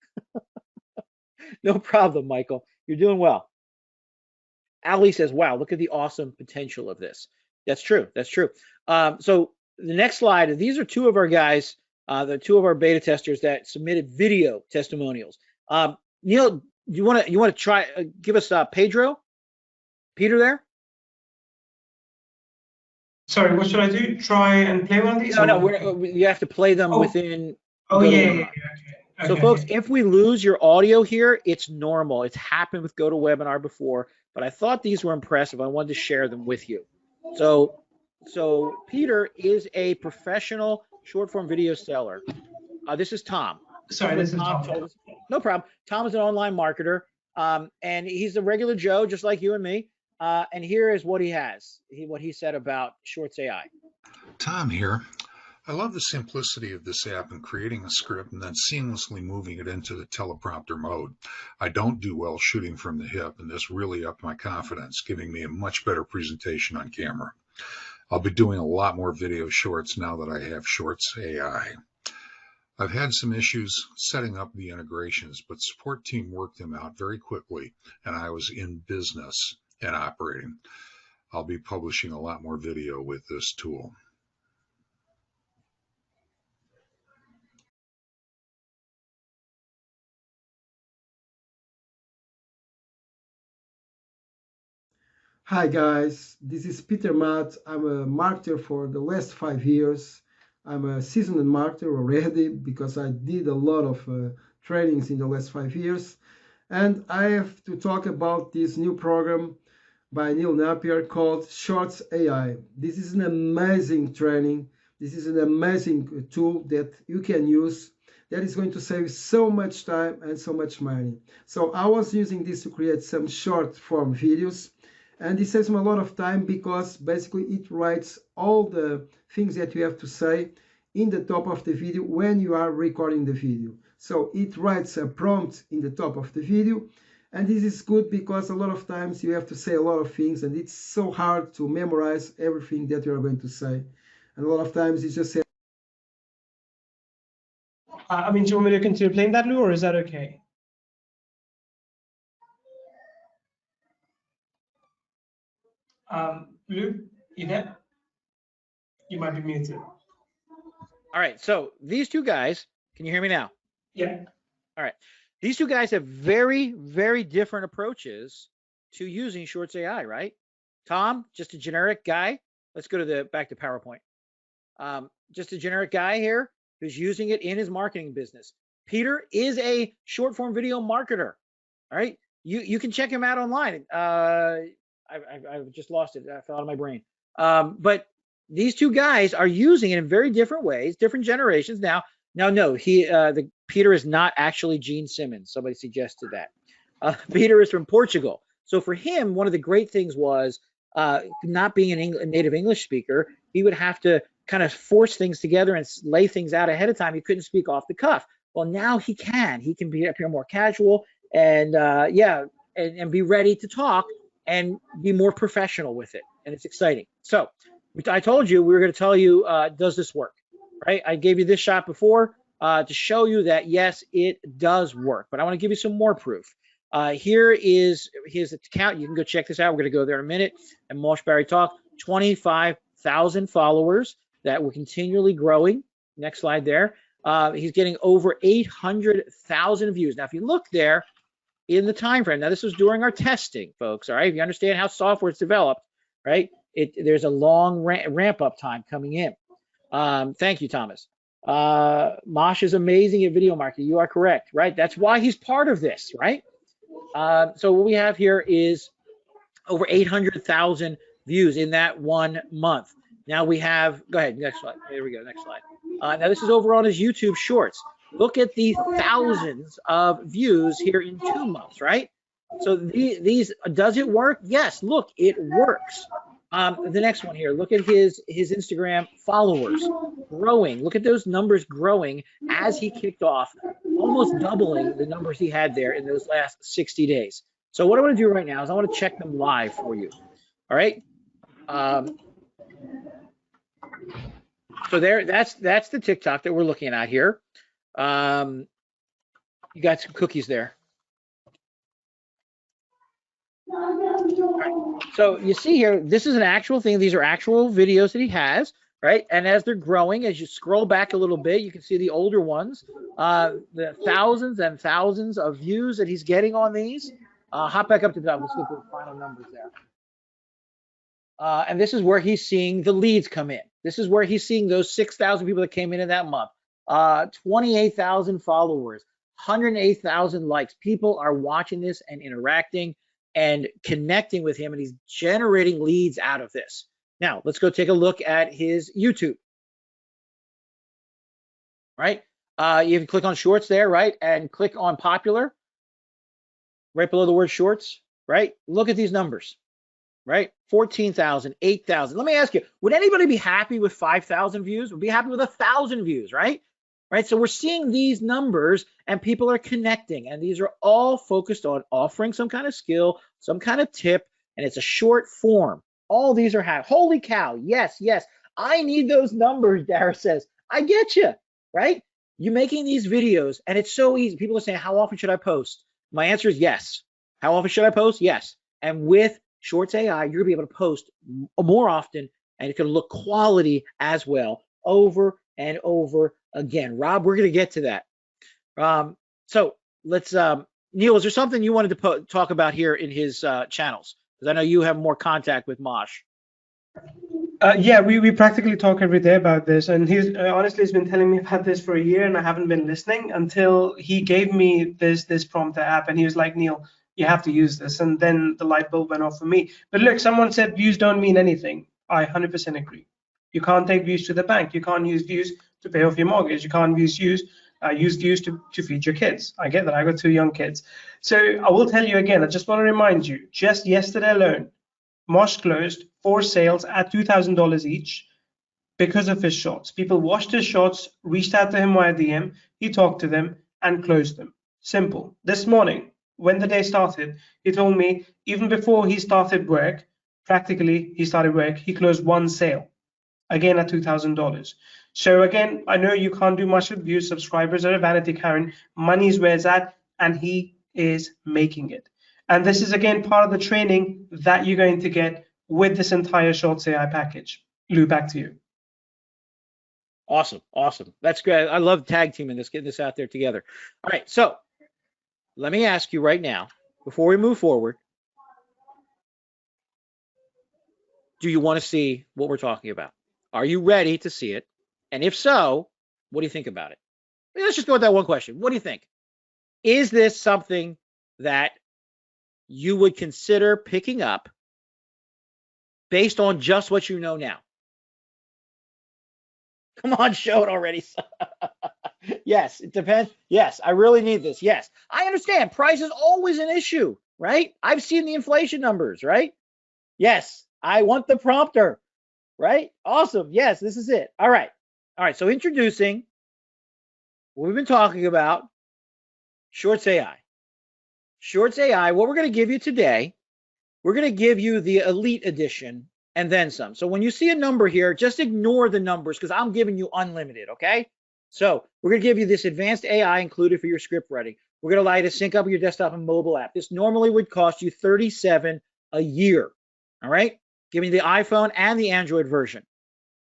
No problem, Michael. You're doing well. Ali says, wow, look at the awesome potential of this. That's true. That's true. So the next slide, these are 2 of our guys, the 2 of our beta testers that submitted video testimonials. Neil, you want to try give us Pedro? Peter there? Sorry, what should I do? Try and play one of these? No, you have to play them within. Oh, yeah. Okay. So folks, if we lose your audio here, it's normal. It's happened with GoToWebinar before, but I thought these were impressive. I wanted to share them with you. So Peter is a professional short form video seller. This is Tom. Sorry, with this is Tom Tom. Shoulders. No problem. Tom is an online marketer, and he's a regular Joe, just like you and me. And here is what he has, what he said about Shorts AI. Tom here. I love the simplicity of this app in creating a script and then seamlessly moving it into the teleprompter mode. I don't do well shooting from the hip, and this really upped my confidence, giving me a much better presentation on camera. I'll be doing a lot more video shorts now that I have Shorts AI. I've had some issues setting up the integrations, but support team worked them out very quickly, and I was in business and operating. I'll be publishing a lot more video with this tool. Hi guys, this is Peter Matt. I'm a marketer for the last 5 years. I'm a seasoned marketer already because I did a lot of trainings in the last 5 years. And I have to talk about this new program by Neil Napier called Shorts AI. This is an amazing training. This is an amazing tool that you can use that is going to save so much time and so much money. So I was using this to create some short form videos. And it saves me a lot of time because basically it writes all the things that you have to say in the top of the video when you are recording the video. So it writes a prompt in the top of the video. And this is good because a lot of times you have to say a lot of things and it's so hard to memorize everything that you are going to say. And a lot of times it's just... I mean, do you want me to continue playing that, Lou, or is that okay? Lou, you there? You might be muted. All right, so these two guys, can you hear me now? Yeah. All right, these two guys have very, very different approaches to using Shorts AI, right? Tom, just a generic guy. Let's go to back to PowerPoint. Just a generic guy here who's using it in his marketing business. Peter is a short form video marketer. All right, you can check him out online. I've just lost it. I fell out of my brain. But these two guys are using it in very different ways, different generations. Now, no, Peter is not actually Gene Simmons. Somebody suggested that. Peter is from Portugal. So for him, one of the great things was not being a native English speaker, he would have to kind of force things together and lay things out ahead of time. He couldn't speak off the cuff. Well, now he can. He can appear more casual and and be ready to talk and be more professional with it. And it's exciting. So I told you we were going to tell you, does this work? Right? I gave you this shot before to show you that, yes, it does work. But I want to give you some more proof. Here is his account. You can go check this out. We're going to go there in a minute. And Moshberry Talk, 25,000 followers that were continually growing. Next slide there. He's getting over 800,000 views. Now, if you look there in the time frame, now this was during our testing, folks. All right, if you understand how software is developed, right? There's a long ramp up time coming in. Thank you, Thomas. Mosh is amazing at video marketing. You are correct, right? That's why he's part of this, right? So what we have here is over 800,000 views in that 1 month. Now we have, go ahead, next slide. There we go, next slide. Now this is over on his YouTube Shorts. Look at the thousands of views here in 2 months, right? So these, does it work? Yes, look, it works. The next one here, look at his Instagram followers growing. Look at those numbers growing as he kicked off, almost doubling the numbers he had there in those last 60 days. So what I want to do right now is I want to check them live for you. All right. So that's the TikTok that we're looking at here. You got some cookies there. Right. So you see here, this is an actual thing. These are actual videos that he has, right? And as they're growing, as you scroll back a little bit, you can see the older ones, the thousands and thousands of views that he's getting on these. Hop back up to the top. Let's look at the final numbers there. And this is where he's seeing the leads come in. This is where he's seeing those 6,000 people that came in that month. 28,000 followers, 108,000 likes. People are watching this and interacting and connecting with him, and he's generating leads out of this. Now, let's go take a look at his YouTube. Right? You can click on shorts there, right? And click on popular right below the word shorts, right? Look at these numbers, right? 14,000, 8,000. Let me ask you, would anybody be happy with 5,000 views? Would be happy with 1,000 views, right? Right. So we're seeing these numbers and people are connecting, and these are all focused on offering some kind of skill, some kind of tip, and it's a short form. All these are holy cow. Yes, yes. I need those numbers, Dara says. I get you, right? You're making these videos and it's so easy. People are saying, how often should I post? My answer is yes. How often should I post? Yes. And with ShortsAI, you're gonna be able to post more often, and it's gonna look quality as well, over and over again. Rob, we're gonna get to that. So let's, Neil, is there something you wanted to talk about here in his channels? Because I know you have more contact with Mosh. Yeah, we practically talk every day about this, and he's been telling me about this for a year, and I haven't been listening until he gave me this prompter app, and he was like, Neil, you have to use this, and then the light bulb went off for me. But look, someone said views don't mean anything. I 100% agree. You can't take views to the bank. You can't use views to pay off your mortgage. You can't use views to feed your kids. I get that. I got 2 young kids. So I will tell you again, I just want to remind you, just yesterday alone, Mosh closed 4 sales at $2,000 each because of his shorts. People watched his shorts, reached out to him via DM, he talked to them and closed them. Simple. This morning, when the day started, he told me even before he started work, he closed 1 sale, again at $2,000. So again, I know you can't do much with views, subscribers are a vanity, Karen. Money is where it's at, and he is making it. And this is again part of the training that you're going to get with this entire ShortsAI package. Lou, back to you. Awesome, awesome. That's great. I love tag teaming this, getting this out there together. All right, so let me ask you right now, before we move forward, do you want to see what we're talking about? Are you ready to see it? And if so, what do you think about it? Let's just go with that one question. What do you think? Is this something that you would consider picking up based on just what you know now? Come on, show it already. Yes, it depends. Yes, I really need this. Yes, I understand. Price is always an issue, right? I've seen the inflation numbers, right? Yes, I want the prompter, right? Awesome. Yes, this is it. All right. All right. So introducing what we've been talking about, ShortsAI. ShortsAI, what we're going to give you today, we're going to give you the Elite Edition and then some. So when you see a number here, just ignore the numbers because I'm giving you unlimited, okay? So we're going to give you this advanced AI included for your script writing. We're going to allow you to sync up with your desktop and mobile app. This normally would cost you $37 a year, all right? Giving you the iPhone and the Android version,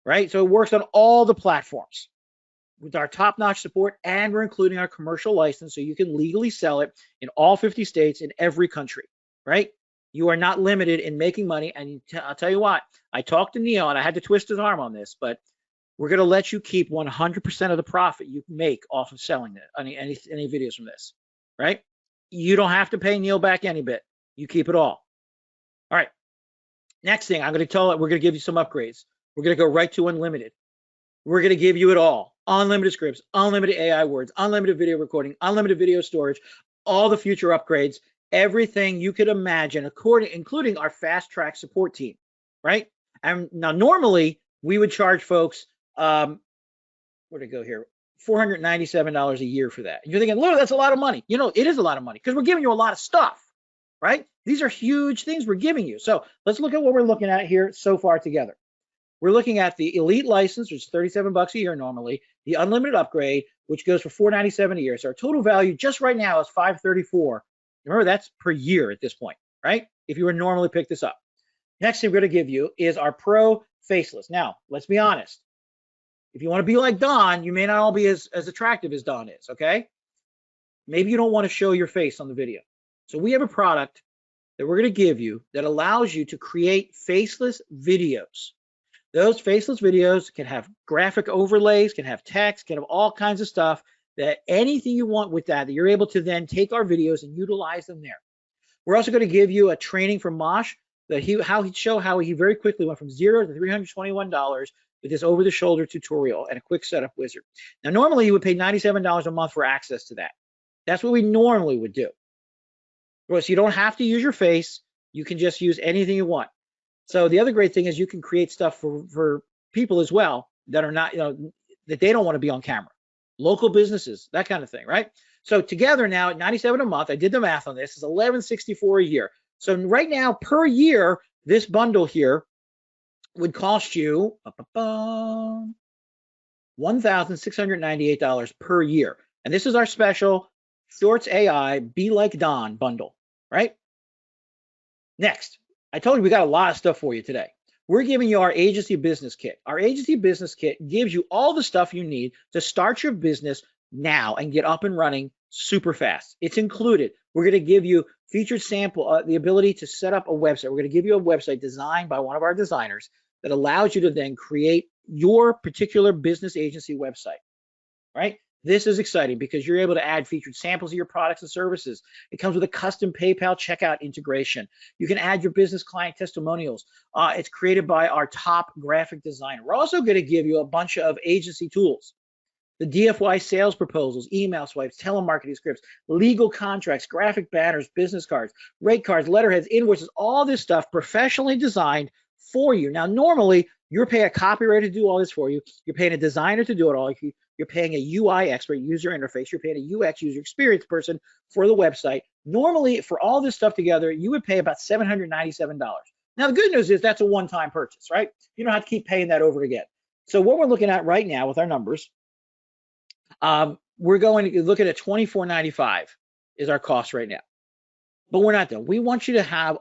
right? So it works on all the platforms with our top-notch support, and we're including our commercial license so you can legally sell it in all 50 states in every country, right? You are not limited in making money, and I'll tell you what, I talked to Neil, and I had to twist his arm on this, but we're going to let you keep 100% of the profit you make off of selling it, any videos from this, right? You don't have to pay Neil back any bit. You keep it all. All right. Next thing, we're going to give you some upgrades. We're going to go right to unlimited. We're going to give you it all. Unlimited scripts, unlimited AI words, unlimited video recording, unlimited video storage, all the future upgrades, everything you could imagine, including our fast track support team, right? And now normally we would charge folks, where'd it go here? $497 a year for that. And you're thinking, look, that's a lot of money. You know, it is a lot of money because we're giving you a lot of stuff, right? These are huge things we're giving you. So let's look at what we're looking at here so far together. We're looking at the Elite license, which is $37 a year normally, the unlimited upgrade, which goes for $497 a year. So our total value just right now is $534. Remember, that's per year at this point, right? If you were normally pick this up. Next thing we're going to give you is our Pro Faceless. Now, let's be honest. If you want to be like Don, you may not all be as attractive as Don is, okay? Maybe you don't want to show your face on the video. So we have a product that we're going to give you that allows you to create faceless videos. Those faceless videos can have graphic overlays, can have text, can have all kinds of stuff, that anything you want with that you're able to then take our videos and utilize them there. We're also going to give you a training from Mosh that how he very quickly went from $0 to $321 with this over-the-shoulder tutorial and a quick setup wizard. Now, normally you would pay $97 a month for access to that. That's what we normally would do. So you don't have to use your face. You can just use anything you want. So the other great thing is you can create stuff for people as well that are not, that they don't want to be on camera. Local businesses, that kind of thing, right? So together now at $97 a month, I did the math on this, is $1164 a year. So right now per year, this bundle here would cost you $1,698 per year. And this is our special ShortsAI Be Like Don bundle, right? Next, I told you we got a lot of stuff for you today. We're giving you our agency business kit. Our agency business kit gives you all the stuff you need to start your business now and get up and running super fast. It's included. We're going to give you featured sample, the ability to set up a website. We're going to give you a website designed by one of our designers that allows you to then create your particular business agency website, right? This is exciting because you're able to add featured samples of your products and services. It comes with a custom PayPal checkout integration. You can add your business client testimonials. It's created by our top graphic designer. We're also going to give you a bunch of agency tools. The DFY sales proposals, email swipes, telemarketing scripts, legal contracts, graphic banners, business cards, rate cards, letterheads, invoices, all this stuff professionally designed for you. Now, normally, you're paying a copywriter to do all this for you. You're paying a designer to do it all. You're paying a UI expert, user interface. You're paying a UX, user experience person for the website. Normally, for all this stuff together, you would pay about $797. Now, the good news is that's a one-time purchase, right? You don't have to keep paying that over again. So what we're looking at right now with our numbers, we're going to look at $24.95 is our cost right now. But we're not done. We want you to have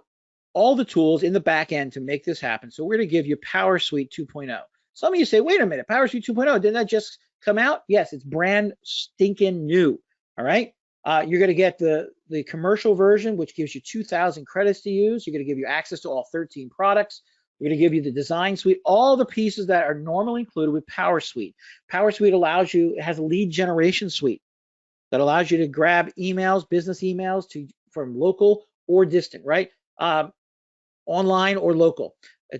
all the tools in the back end to make this happen. So we're going to give you Power Suite 2.0. Some of you say, wait a minute, Power Suite 2.0, didn't that just come out? Yes, it's brand stinking new. All right. You're going to get the commercial version, which gives you 2,000 credits to use. You're going to give you access to all 13 products. We're going to give you the design suite, all the pieces that are normally included with Power Suite. Power Suite allows you, it has a lead generation suite that allows you to grab emails, business emails from local or distant, right? Online or local.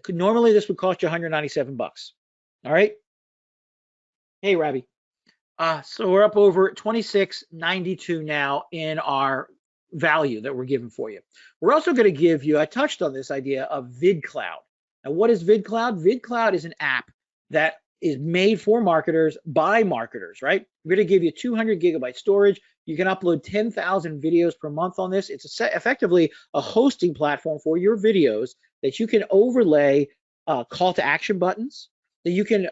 Normally this would cost you $197. All right. Hey, Robbie. So we're up over $26.92 now in our value that we're giving for you. We're also going to give you, I touched on this idea of VidCloud. Now, what is VidCloud? VidCloud is an app that is made for marketers by marketers, right? We're going to give you 200 gigabyte storage. You can upload 10,000 videos per month on this. It's effectively a hosting platform for your videos that you can overlay call to action buttons, that you can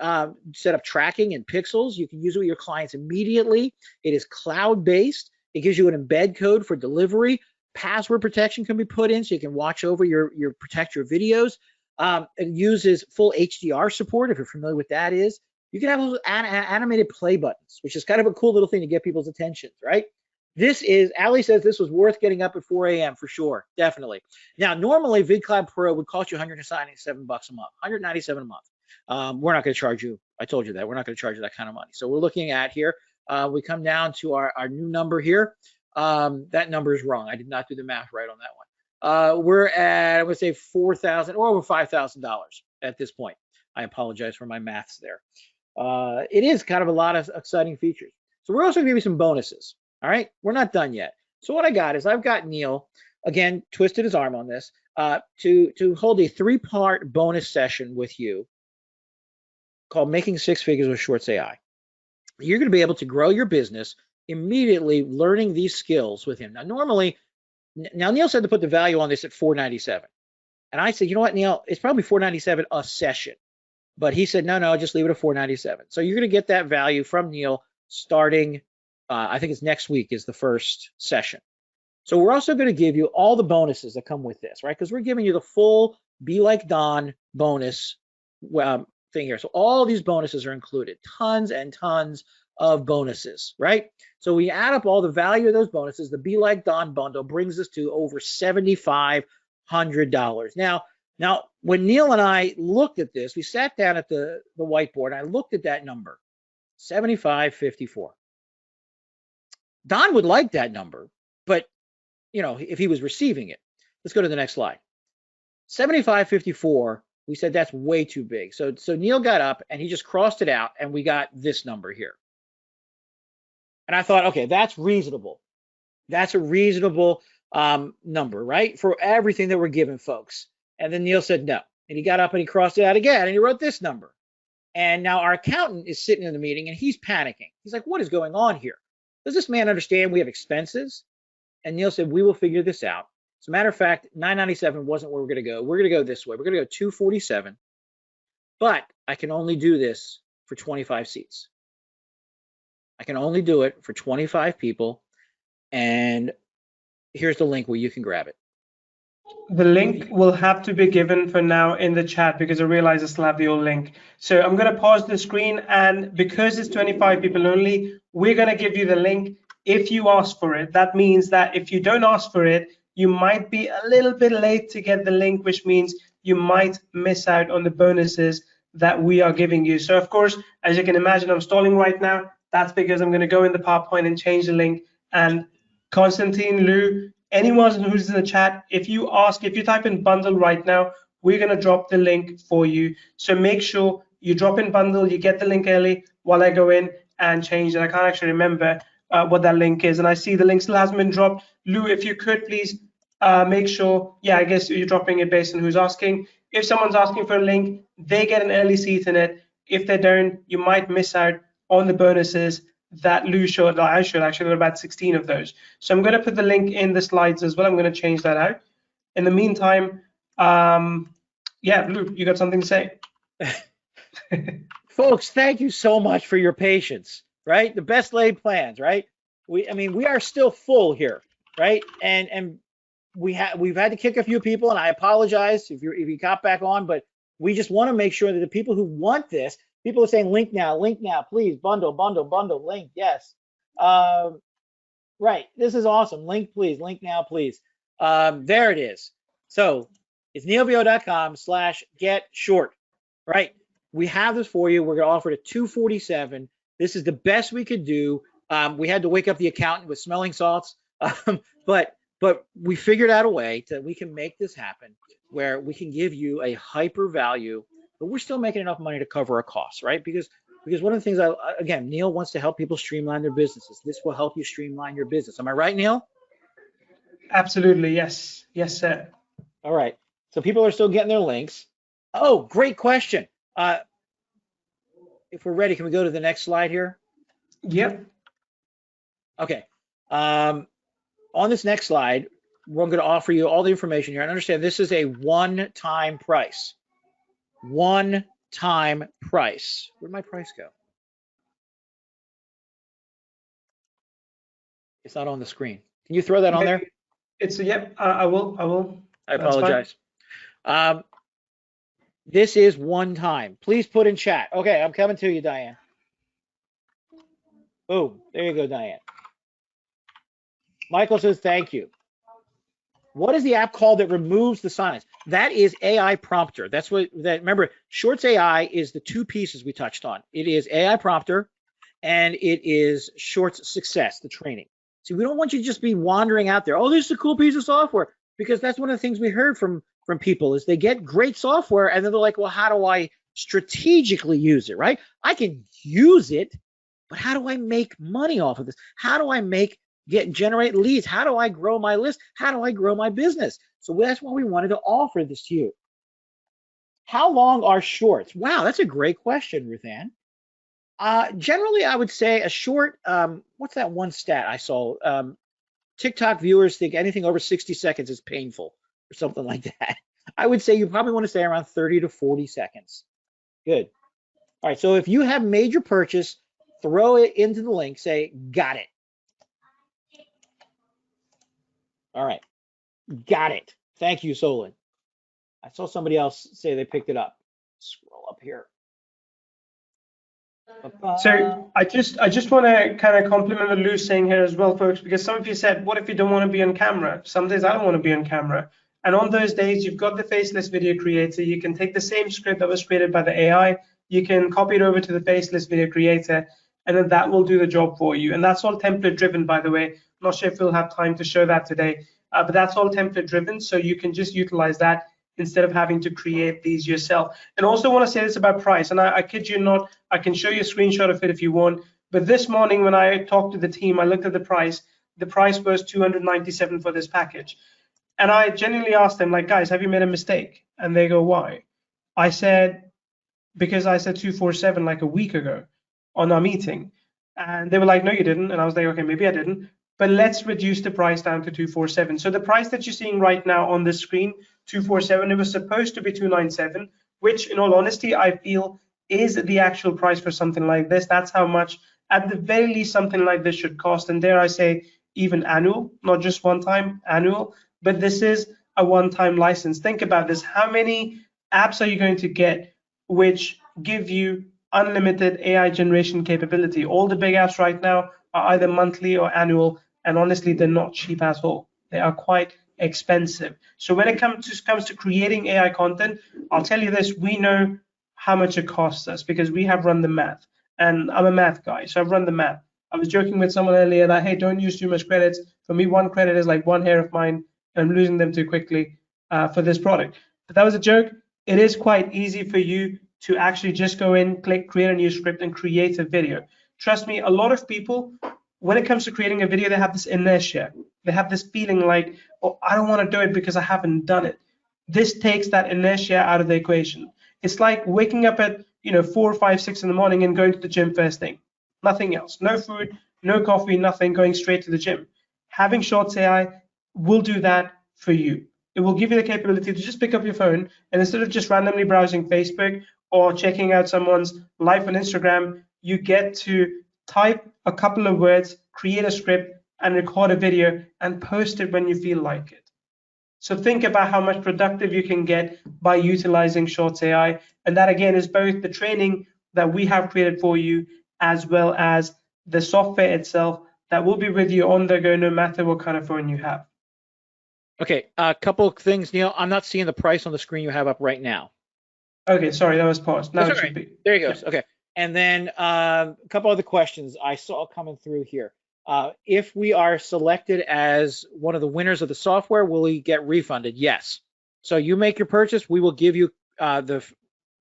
set up tracking and pixels. You can use it with your clients immediately. It is cloud-based. It gives you an embed code for delivery. Password protection can be put in so you can watch over protect your videos. It uses full HDR support, if you're familiar with that is. You can have those animated play buttons, which is kind of a cool little thing to get people's attention, right? This is, Ali says this was worth getting up at 4 a.m. for sure, definitely. Now, normally VidCloud Pro would cost you $197 a month, $197 a month. We're not going to charge you, I told you that, we're not going to charge you that kind of money. So we're looking at here, we come down to our new number here. That number is wrong. I did not do the math right on that one. We're at, I would say $4,000 or over $5,000 at this point. I apologize for my maths there. It is kind of a lot of exciting features. So we're also going to give you some bonuses. All right, we're not done yet. So what I got is I've got Neil, again, twisted his arm on this, to hold a 3-part bonus session with you called Making Six Figures with ShortsAI. You're going to be able to grow your business immediately learning these skills with him. Now Neil said to put the value on this at $497. And I said, you know what, Neil, it's probably $497 a session. But he said, no, just leave it at $497. So you're going to get that value from Neil starting, I think it's next week is the first session. So we're also going to give you all the bonuses that come with this, right? Because we're giving you the full Be Like Don bonus thing here. So all these bonuses are included, tons and tons of bonuses, right? So we add up all the value of those bonuses. The Be Like Don bundle brings us to over $7,500. Now, when Neil and I looked at this, we sat down at the whiteboard, and I looked at that number, 7554. Don would like that number, but if he was receiving it. Let's go to the next slide. 7554 We said that's way too big. So Neil got up and he just crossed it out, and we got this number here. And I thought, okay, that's reasonable. That's a reasonable number, right? For everything that we're giving folks. And then Neil said no. And he got up and he crossed it out again, and he wrote this number. And now our accountant is sitting in the meeting and he's panicking. He's like, what is going on here? Does this man understand we have expenses? And Neil said, we will figure this out. As a matter of fact, 997 wasn't where we're going to go. We're going to go this way. We're going to go 247. But I can only do this for 25 seats. I can only do it for 25 people. And here's the link where you can grab it. The link will have to be given for now in the chat because I realize I still have the old link. So I'm going to pause the screen, and because it's 25 people only, we're going to give you the link if you ask for it. That means that if you don't ask for it, you might be a little bit late to get the link, which means you might miss out on the bonuses that we are giving you. So of course, as you can imagine, I'm stalling right now. That's because I'm going to go in the PowerPoint and change the link. And Konstantin, Lou, anyone who's in the chat, if you type in bundle right now, we're going to drop the link for you. So make sure you drop in bundle, you get the link early while I go in and change it. I can't actually remember what that link is. And I see the link still hasn't been dropped. Lou, if you could please make sure, yeah, I guess you're dropping it based on who's asking. If someone's asking for a link, they get an early seat in it. If they don't, you might miss out on the bonuses that Lou showed. I showed actually, there are about 16 of those. So I'm going to put the link in the slides as well. I'm going to change that out. In the meantime, yeah, Lou, you got something to say? Folks, thank you so much for your patience, right? The best laid plans, right? I mean, we are still full here, right? And we've had to kick a few people, and I apologize if you got back on, but we just want to make sure that the people who want this, people are saying link now, please, bundle, link, yes. Right, this is awesome. Link, please, link now, please. There it is. So it's neilvo.com/get-short, right? We have this for you. We're going to offer it at 247. This is the best we could do. We had to wake up the accountant with smelling salts, but we figured out a way that we can make this happen where we can give you a hyper value, but we're still making enough money to cover our costs, right? Because one of the things, again, Neil wants to help people streamline their businesses. This will help you streamline your business. Am I right, Neil? Absolutely, yes. Yes, sir. All right. So people are still getting their links. Oh, great question. If we're ready, can we go to the next slide here? Yep. Okay. On this next slide, we're going to offer you all the information here. And understand this is a one-time price. One-time price. Where'd my price go? It's not on the screen. Can you throw that on there? It's yep. I will. I apologize. This is one time. Please put in chat. Okay, I'm coming to you, Diane. Boom. There you go, Diane. Michael says thank you. What is the app called that removes the silence? That is AI Prompter. That's what that. Remember, ShortsAI is the two pieces we touched on. It is AI Prompter, and it is Shorts Success, the training. See, we don't want you to just be wandering out there. Oh, this is a cool piece of software, because that's one of the things we heard from people is they get great software and then they're like, well, how do I strategically use it, right? I can use it, but how do I make money off of this? How do I generate leads? How do I grow my list? How do I grow my business? So that's why we wanted to offer this to you. How long are shorts? Wow, that's a great question, Ruth Ann. Generally, I would say a short, what's that one stat I saw? TikTok viewers think anything over 60 seconds is painful or something like that. I would say you probably want to stay around 30 to 40 seconds. Good. All right, so if you have made your purchase, throw it into the link, say, got it. All right, got it. Thank you, Solon. I saw somebody else say they picked it up. Scroll up here. So I just want to kind of compliment what Lou's saying here as well, folks, because some of you said, what if you don't want to be on camera? Some days I don't want to be on camera. And on those days, you've got the faceless video creator. You can take the same script that was created by the AI. You can copy it over to the faceless video creator, and then that will do the job for you. And that's all template driven, by the way. I'm not sure if we'll have time to show that today, but that's all template driven. So you can just utilize that instead of having to create these yourself. And also want to say this about price, and I kid you not, I can show you a screenshot of it if you want. But this morning when I talked to the team, I looked at the price. The price was $297 for this package. And I genuinely asked them, like, guys, have you made a mistake? And they go, why? I said, because I said 247 like a week ago on our meeting. And they were like, no, you didn't. And I was like, okay, maybe I didn't. But let's reduce the price down to 247. So the price that you're seeing right now on the screen, 247, it was supposed to be 297, which in all honesty, I feel is the actual price for something like this. That's how much, at the very least, something like this should cost. And dare I say, even annual, not just one time, annual. But this is a one-time license. Think about this. How many apps are you going to get which give you unlimited AI generation capability? All the big apps right now are either monthly or annual, and honestly, they're not cheap at all. They are quite expensive. So when it comes to creating AI content, I'll tell you this, we know how much it costs us because we have run the math. And I'm a math guy, so I've run the math. I was joking with someone earlier that, hey, don't use too much credits. For me, one credit is like one hair of mine, and I'm losing them too quickly for this product. But that was a joke. It is quite easy for you to actually just go in, click, create a new script, and create a video. Trust me, a lot of people, when it comes to creating a video, they have this inertia. They have this feeling like, oh, I don't want to do it because I haven't done it. This takes that inertia out of the equation. It's like waking up at 4, 5, 6 in the morning and going to the gym first thing. Nothing else. No food, no coffee, nothing, going straight to the gym. Having ShortsAI will do that for you. It will give you the capability to just pick up your phone, and instead of just randomly browsing Facebook or checking out someone's life on Instagram, you get to type a couple of words, create a script, and record a video and post it when you feel like it. So think about how much productive you can get by utilizing ShortsAI. And that, again, is both the training that we have created for you as well as the software itself that will be with you on the go no matter what kind of phone you have. Okay, a couple of things, Neil. I'm not seeing the price on the screen you have up right now. Okay, sorry, that was paused. Now That's it all should right. be. There you go. Yeah. Okay. And then a couple other questions I saw coming through here. If we are selected as one of the winners of the software, will we get refunded? Yes. So you make your purchase, we will give you what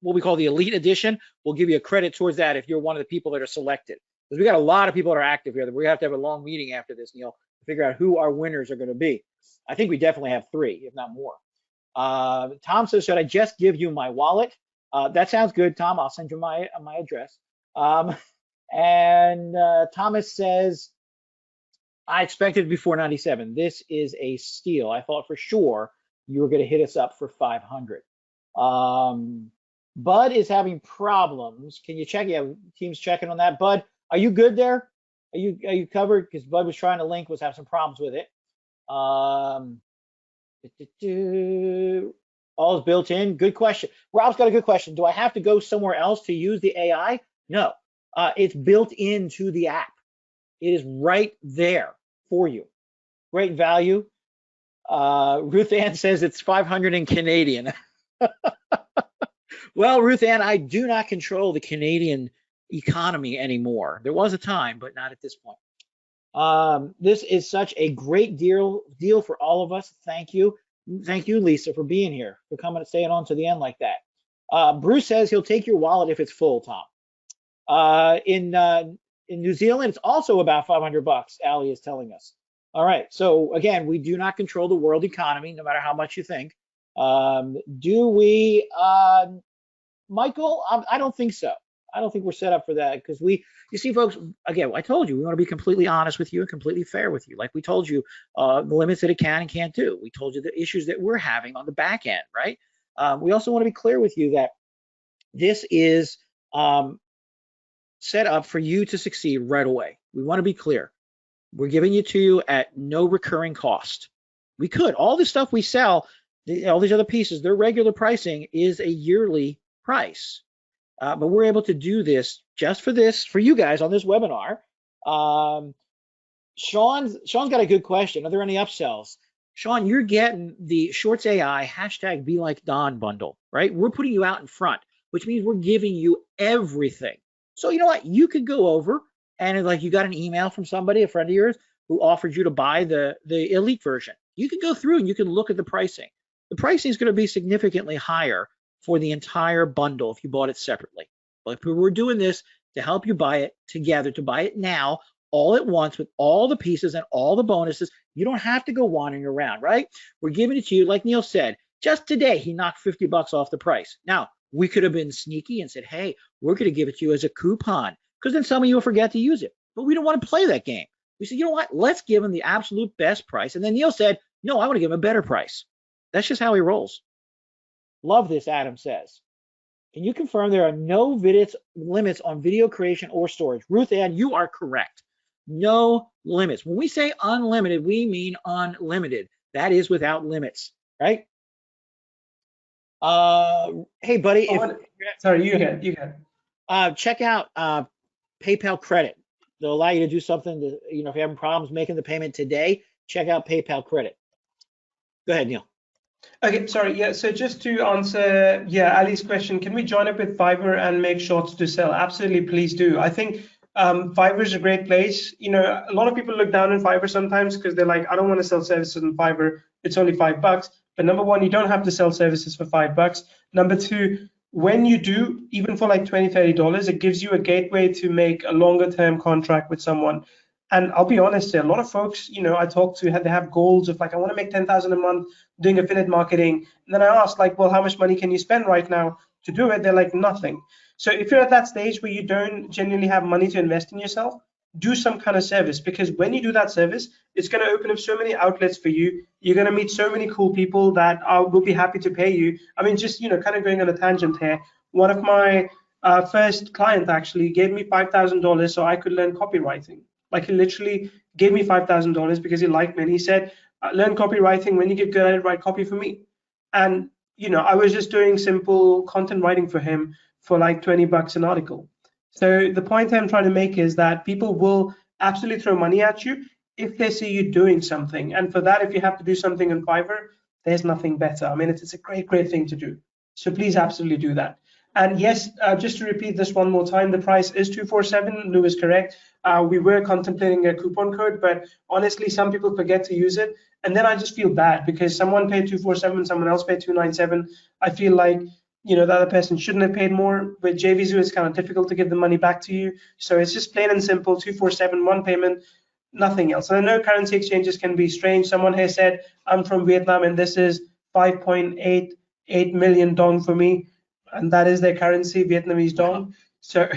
we call the Elite Edition. We'll give you a credit towards that if you're one of the people that are selected. Because we got a lot of people that are active here. We have to have a long meeting after this, Neil, to figure out who our winners are going to be. I think we definitely have 3, if not more. Tom says, should I just give you my wallet? That sounds good, Tom. I'll send you my address. And Thomas says, I expected it to be $497. This is a steal. I thought for sure you were going to hit us up for 500. Bud is having problems. Can you check? Yeah, team's checking on that. Bud, are you good there? Are you covered? Because Bud was trying to link, was having some problems with it. All is built in. Good question. Rob's got a good question. Do I have to go somewhere else to use the AI? No, it's built into the app. It is right there for you. Great value. Ruth Ann says it's 500 in Canadian. Well, Ruth Ann, I do not control the Canadian economy anymore. There was a time, but not at this point. This is such a great deal for all of us. Thank you. Thank you, Lisa, for being here, for coming and staying on to the end like that. Bruce says he'll take your wallet if it's full, Tom. In New Zealand, it's also about 500 bucks, Ali is telling us. All right, so again, we do not control the world economy, no matter how much you think. Do we, Michael? I don't think so. I don't think we're set up for that because you see, folks, again, I told you, we want to be completely honest with you and completely fair with you. Like we told you, the limits that it can and can't do. We told you the issues that we're having on the back end, right? We also want to be clear with you that this is set up for you to succeed right away. We want to be clear. We're giving it to you at no recurring cost. We could, all the stuff we sell, all these other pieces, their regular pricing is a yearly price. But we're able to do this just for you guys on this webinar. Sean's got a good question. Are there any upsells? Sean, you're getting the ShortsAI #BeLikeDon bundle, right? We're putting you out in front, which means we're giving you everything. So you know what? You could go over and like you got an email from somebody, a friend of yours, who offered you to buy the Elite version. You could go through and you can look at the pricing. the pricing is going to be significantly higher for the entire bundle if you bought it separately. But if we're doing this to help you buy it together, to buy it now, all at once with all the pieces and all the bonuses, you don't have to go wandering around, right? We're giving it to you, like Neil said, just today, he knocked 50 bucks off the price. Now, we could have been sneaky and said, hey, we're going to give it to you as a coupon, because then some of you will forget to use it. But we don't want to play that game. We said, you know what? Let's give him the absolute best price. And then Neil said, no, I want to give him a better price. That's just how he rolls. Love this, Adam says. Can you confirm there are no limits on video creation or storage? Ruth Ann, you are correct. No limits. When we say unlimited, we mean unlimited. That is without limits, right? Hey, buddy. Sorry, you can. Check out PayPal Credit. They'll allow you to do something to, if you're having problems making the payment today, check out PayPal Credit. Go ahead, Neil. Okay, sorry. Yeah, so just to answer, Ali's question, can we join up with Fiverr and make shorts to sell? Absolutely, please do. I think Fiverr is a great place. A lot of people look down on Fiverr sometimes because they're like, I don't want to sell services on Fiverr. It's only $5. But number one, you don't have to sell services for $5. Number two, when you do, even for like $20, $30, it gives you a gateway to make a longer term contract with someone. And I'll be honest, a lot of folks, I talk to, they have goals of like, I want to make 10,000 a month doing affiliate marketing. And then I ask like, well, how much money can you spend right now to do it? They're like, nothing. So if you're at that stage where you don't genuinely have money to invest in yourself, do some kind of service, because when you do that service, it's going to open up so many outlets for you. You're going to meet so many cool people that will be happy to pay you. I mean, just, kind of going on a tangent here. One of my first clients actually gave me $5,000 so I could learn copywriting. Like, he literally gave me $5,000 because he liked me, and he said, learn copywriting. When you get good at it, write copy for me. And, I was just doing simple content writing for him for like 20 bucks an article. So the point I'm trying to make is that people will absolutely throw money at you if they see you doing something. And for that, if you have to do something on Fiverr, there's nothing better. I mean, it's a great, great thing to do. So please absolutely do that. And yes, just to repeat this one more time, the price is $247. Lou is correct. We were contemplating a coupon code, but honestly, some people forget to use it. And then I just feel bad because someone paid $247, someone else paid $297. I feel like, the other person shouldn't have paid more. With JVZoo, it's kind of difficult to give the money back to you. So it's just plain and simple, $247, one payment, nothing else. And I know currency exchanges can be strange. Someone here said, I'm from Vietnam and this is 5.88 million dong for me. And that is their currency, Vietnamese dong. So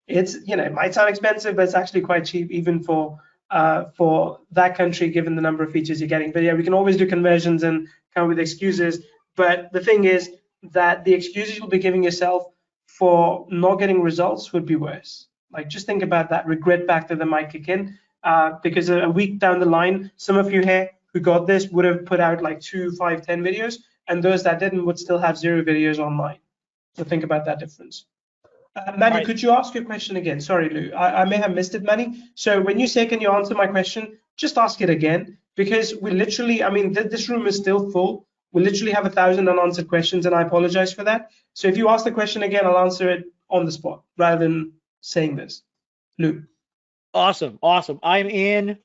it's, it might sound expensive, but it's actually quite cheap even for that country, given the number of features you're getting. But yeah, we can always do conversions and come up with excuses. But the thing is that the excuses you'll be giving yourself for not getting results would be worse. Like, just think about that regret factor that might kick in, because a week down the line, some of you here who got this would have put out like 2, 5, 10 videos, and those that didn't would still have 0 videos online. So think about that difference. Manny, right. Could you ask your question again? Sorry, Lou, I may have missed it, Manny. So when you say, can you answer my question, just ask it again, because we literally, I mean, this room is still full. We literally have 1,000 unanswered questions, and I apologize for that. So if you ask the question again, I'll answer it on the spot rather than saying this. Lou. Awesome. I'm in.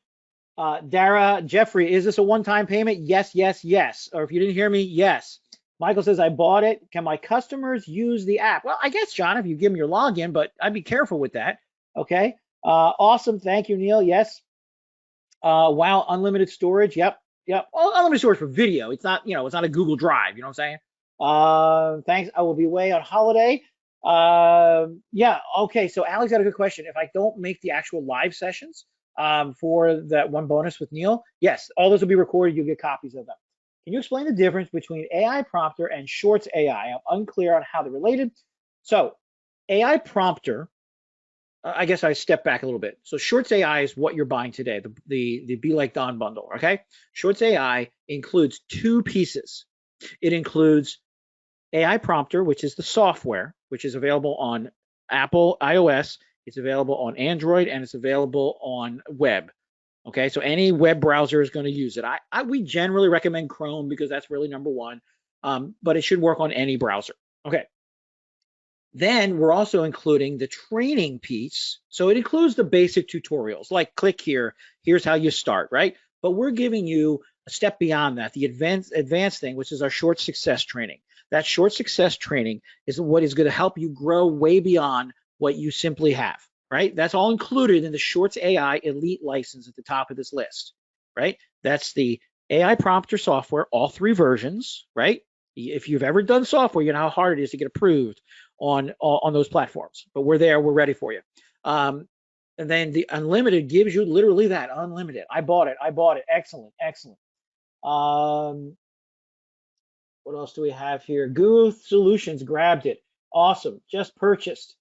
Dara, Jeffrey, is this a one-time payment? Yes. Or if you didn't hear me, yes. Michael says, I bought it. Can my customers use the app? Well, I guess, John, if you give them your login, but I'd be careful with that. Okay. Awesome. Thank you, Neil. Yes. Wow. Unlimited storage. Yep. Well, unlimited storage for video. It's not, it's not a Google Drive. You know what I'm saying? Thanks. I will be away on holiday. Yeah. Okay. So Alex got a good question. If I don't make the actual live sessions for that one bonus with Neil, yes, all those will be recorded. You'll get copies of them. Can you explain the difference between AI Prompter and ShortsAI? I'm unclear on how they're related. So AI Prompter, I guess I step back a little bit. So ShortsAI is what you're buying today, the Be Like Don bundle, okay? ShortsAI includes 2 pieces. It includes AI Prompter, which is the software, which is available on Apple iOS, it's available on Android, and it's available on web. Okay, so any web browser is going to use it. We generally recommend Chrome because that's really number one, but it should work on any browser. Okay. Then we're also including the training piece. So it includes the basic tutorials, like click here, here's how you start, right? But we're giving you a step beyond that, the advanced thing, which is our short success training. That short success training is what is going to help you grow way beyond what you simply have, right? That's all included in the ShortsAI Elite license at the top of this list, right? That's the AI prompter software, all 3 versions, right? If you've ever done software, you know how hard it is to get approved on those platforms. But we're there, we're ready for you. And then the unlimited gives you literally that, unlimited. I bought it. Excellent, excellent. What else do we have here? Google Solutions grabbed it. Awesome, just purchased.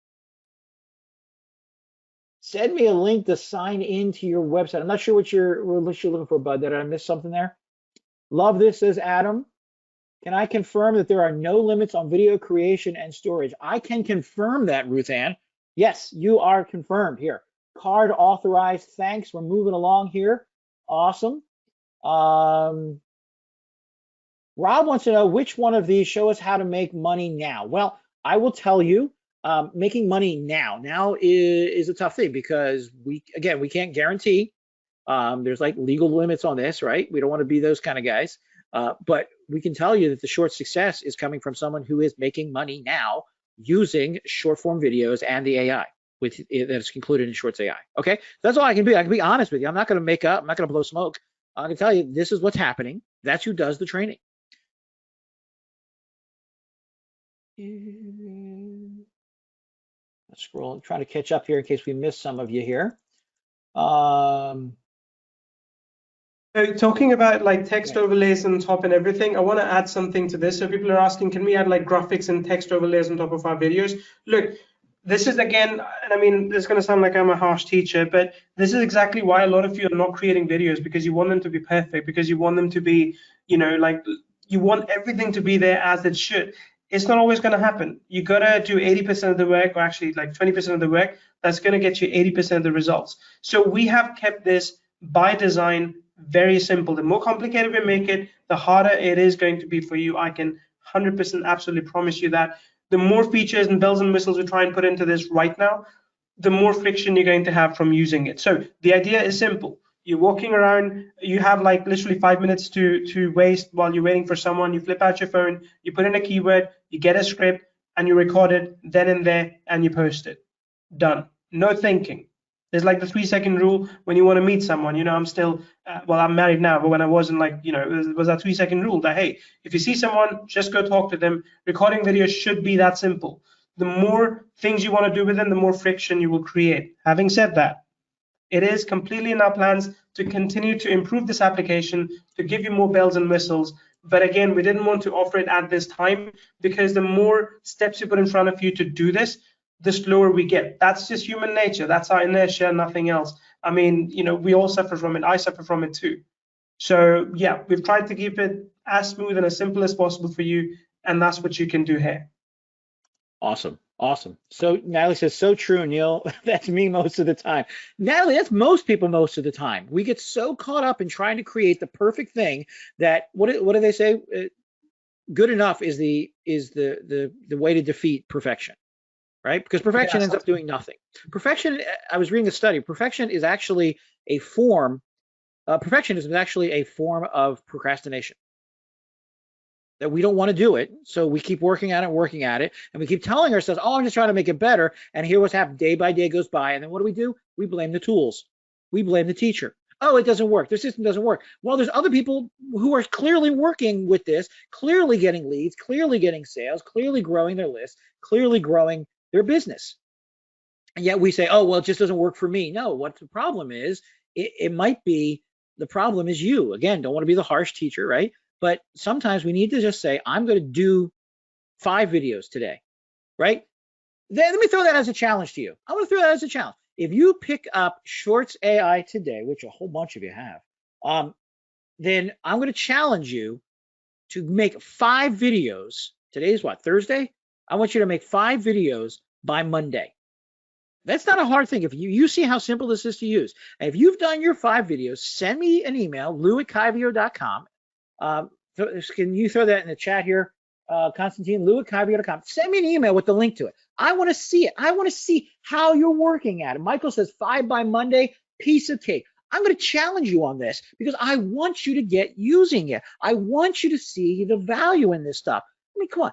Send me a link to sign into your website. I'm not sure what you're looking for, bud. Did I miss something there? Love this, says Adam. Can I confirm that there are no limits on video creation and storage? I can confirm that, Ruth Ann. Yes, you are confirmed here. Card authorized. Thanks. We're moving along here. Awesome. Rob wants to know which one of these show us how to make money now. Well, I will tell you, making money now is a tough thing because we can't guarantee. There's like legal limits on this, right? We don't want to be those kind of guys. But we can tell you that the short success is coming from someone who is making money now using short form videos and the AI that is included in ShortsAI. Okay, that's all I can be. I can be honest with you. I'm not going to make up. I'm not going to blow smoke. I can tell you this is what's happening. That's who does the training. Let's scroll. I'm trying to catch up here in case we missed some of you here. So talking about like text overlays on top and everything, I want to add something to this. So people are asking, can we add like graphics and text overlays on top of our videos? Look, this is again, and I mean, this is going to sound like I'm a harsh teacher, but this is exactly why a lot of you are not creating videos, because you want them to be perfect, because you want them to be, you know, like you want everything to be there as it should. It's not always going to happen. You got to do 80% of the work, or actually like 20% of the work. That's going to get you 80% of the results. So we have kept this by design very simple. The more complicated we make it, the harder it is going to be for you. I can 100% absolutely promise you that. The more features and bells and whistles we try and put into this right now, the more friction you're going to have from using it. So the idea is simple. You're walking around, you have like literally 5 minutes to waste while you're waiting for someone. You flip out your phone, you put in a keyword, you get a script, and you record it then and there, and you post it. Done. No thinking. There's like the 3-second rule when you want to meet someone. You know, I'm still, well, I'm married now, but when I wasn't, like, you know, it was that 3-second rule that, hey, if you see someone, just go talk to them. Recording videos should be that simple. The more things you want to do with them, the more friction you will create. Having said that, it is completely in our plans to continue to improve this application, to give you more bells and whistles. But again, we didn't want to offer it at this time because the more steps you put in front of you to do this, the slower we get. That's just human nature. That's our inertia, nothing else. I mean, you know, we all suffer from it. I suffer from it too. So yeah, we've tried to keep it as smooth and as simple as possible for you, and that's what you can do here. Awesome. Awesome. So Natalie says, so true, Neil. That's me most of the time. Natalie, that's most people most of the time. We get so caught up in trying to create the perfect thing that what do they say? Good enough is the way to defeat perfection, right? Because perfection ends up doing nothing. Perfection, I was reading a study, perfection is actually a form, perfectionism is actually a form of procrastination. That we don't want to do it, so we keep working at it, and we keep telling ourselves, oh, I'm just trying to make it better, and here what's happened, day by day goes by, and then what do? We blame the tools. We blame the teacher. Oh, it doesn't work. The system doesn't work. Well, there's other people who are clearly working with this, clearly getting leads, clearly getting sales, clearly growing their list, clearly growing their business. And yet we say, oh, well, it just doesn't work for me. No, what the problem is, it might be the problem is you. Again, don't want to be the harsh teacher, right? But sometimes we need to just say, I'm going to do 5 videos today, right? Then let me throw that as a challenge to you. I want to throw that as a challenge. If you pick up ShortsAI today, which a whole bunch of you have, then I'm going to challenge you to make 5 videos. Today's what, Thursday? I want you to make 5 videos by Monday. That's not a hard thing. If you see how simple this is to use. And if you've done your 5 videos, send me an email, lou@kyvio.com. Can you throw that in the chat here, Constantine? lou@kyvio.com. Send me an email with the link to it. I want to see it. I want to see how you're working at it. Michael says 5 by Monday, piece of cake. I'm going to challenge you on this because I want you to get using it. I want you to see the value in this stuff. I mean, come on.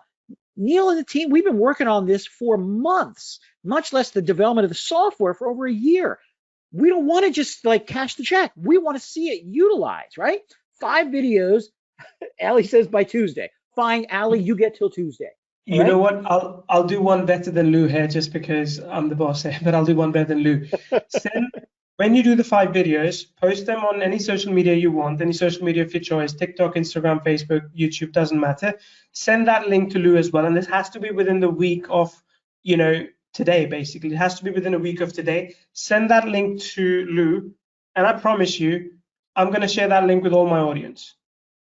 Neil and the team, we've been working on this for months, much less the development of the software for over a year. We don't want to just like cash the check. We want to see it utilized, right? 5 videos. Ali says by Tuesday. Fine, Ali, you get till Tuesday. You know what? I'll do one better than Lou here, just because I'm the boss here. But I'll do one better than Lou. When you do the 5 videos, post them on any social media you want, any social media of your choice, TikTok, Instagram, Facebook, YouTube, doesn't matter. Send that link to Lou as well. And this has to be within the week of, today, basically. It has to be within a week of today. Send that link to Lou. And I promise you, I'm going to share that link with all my audience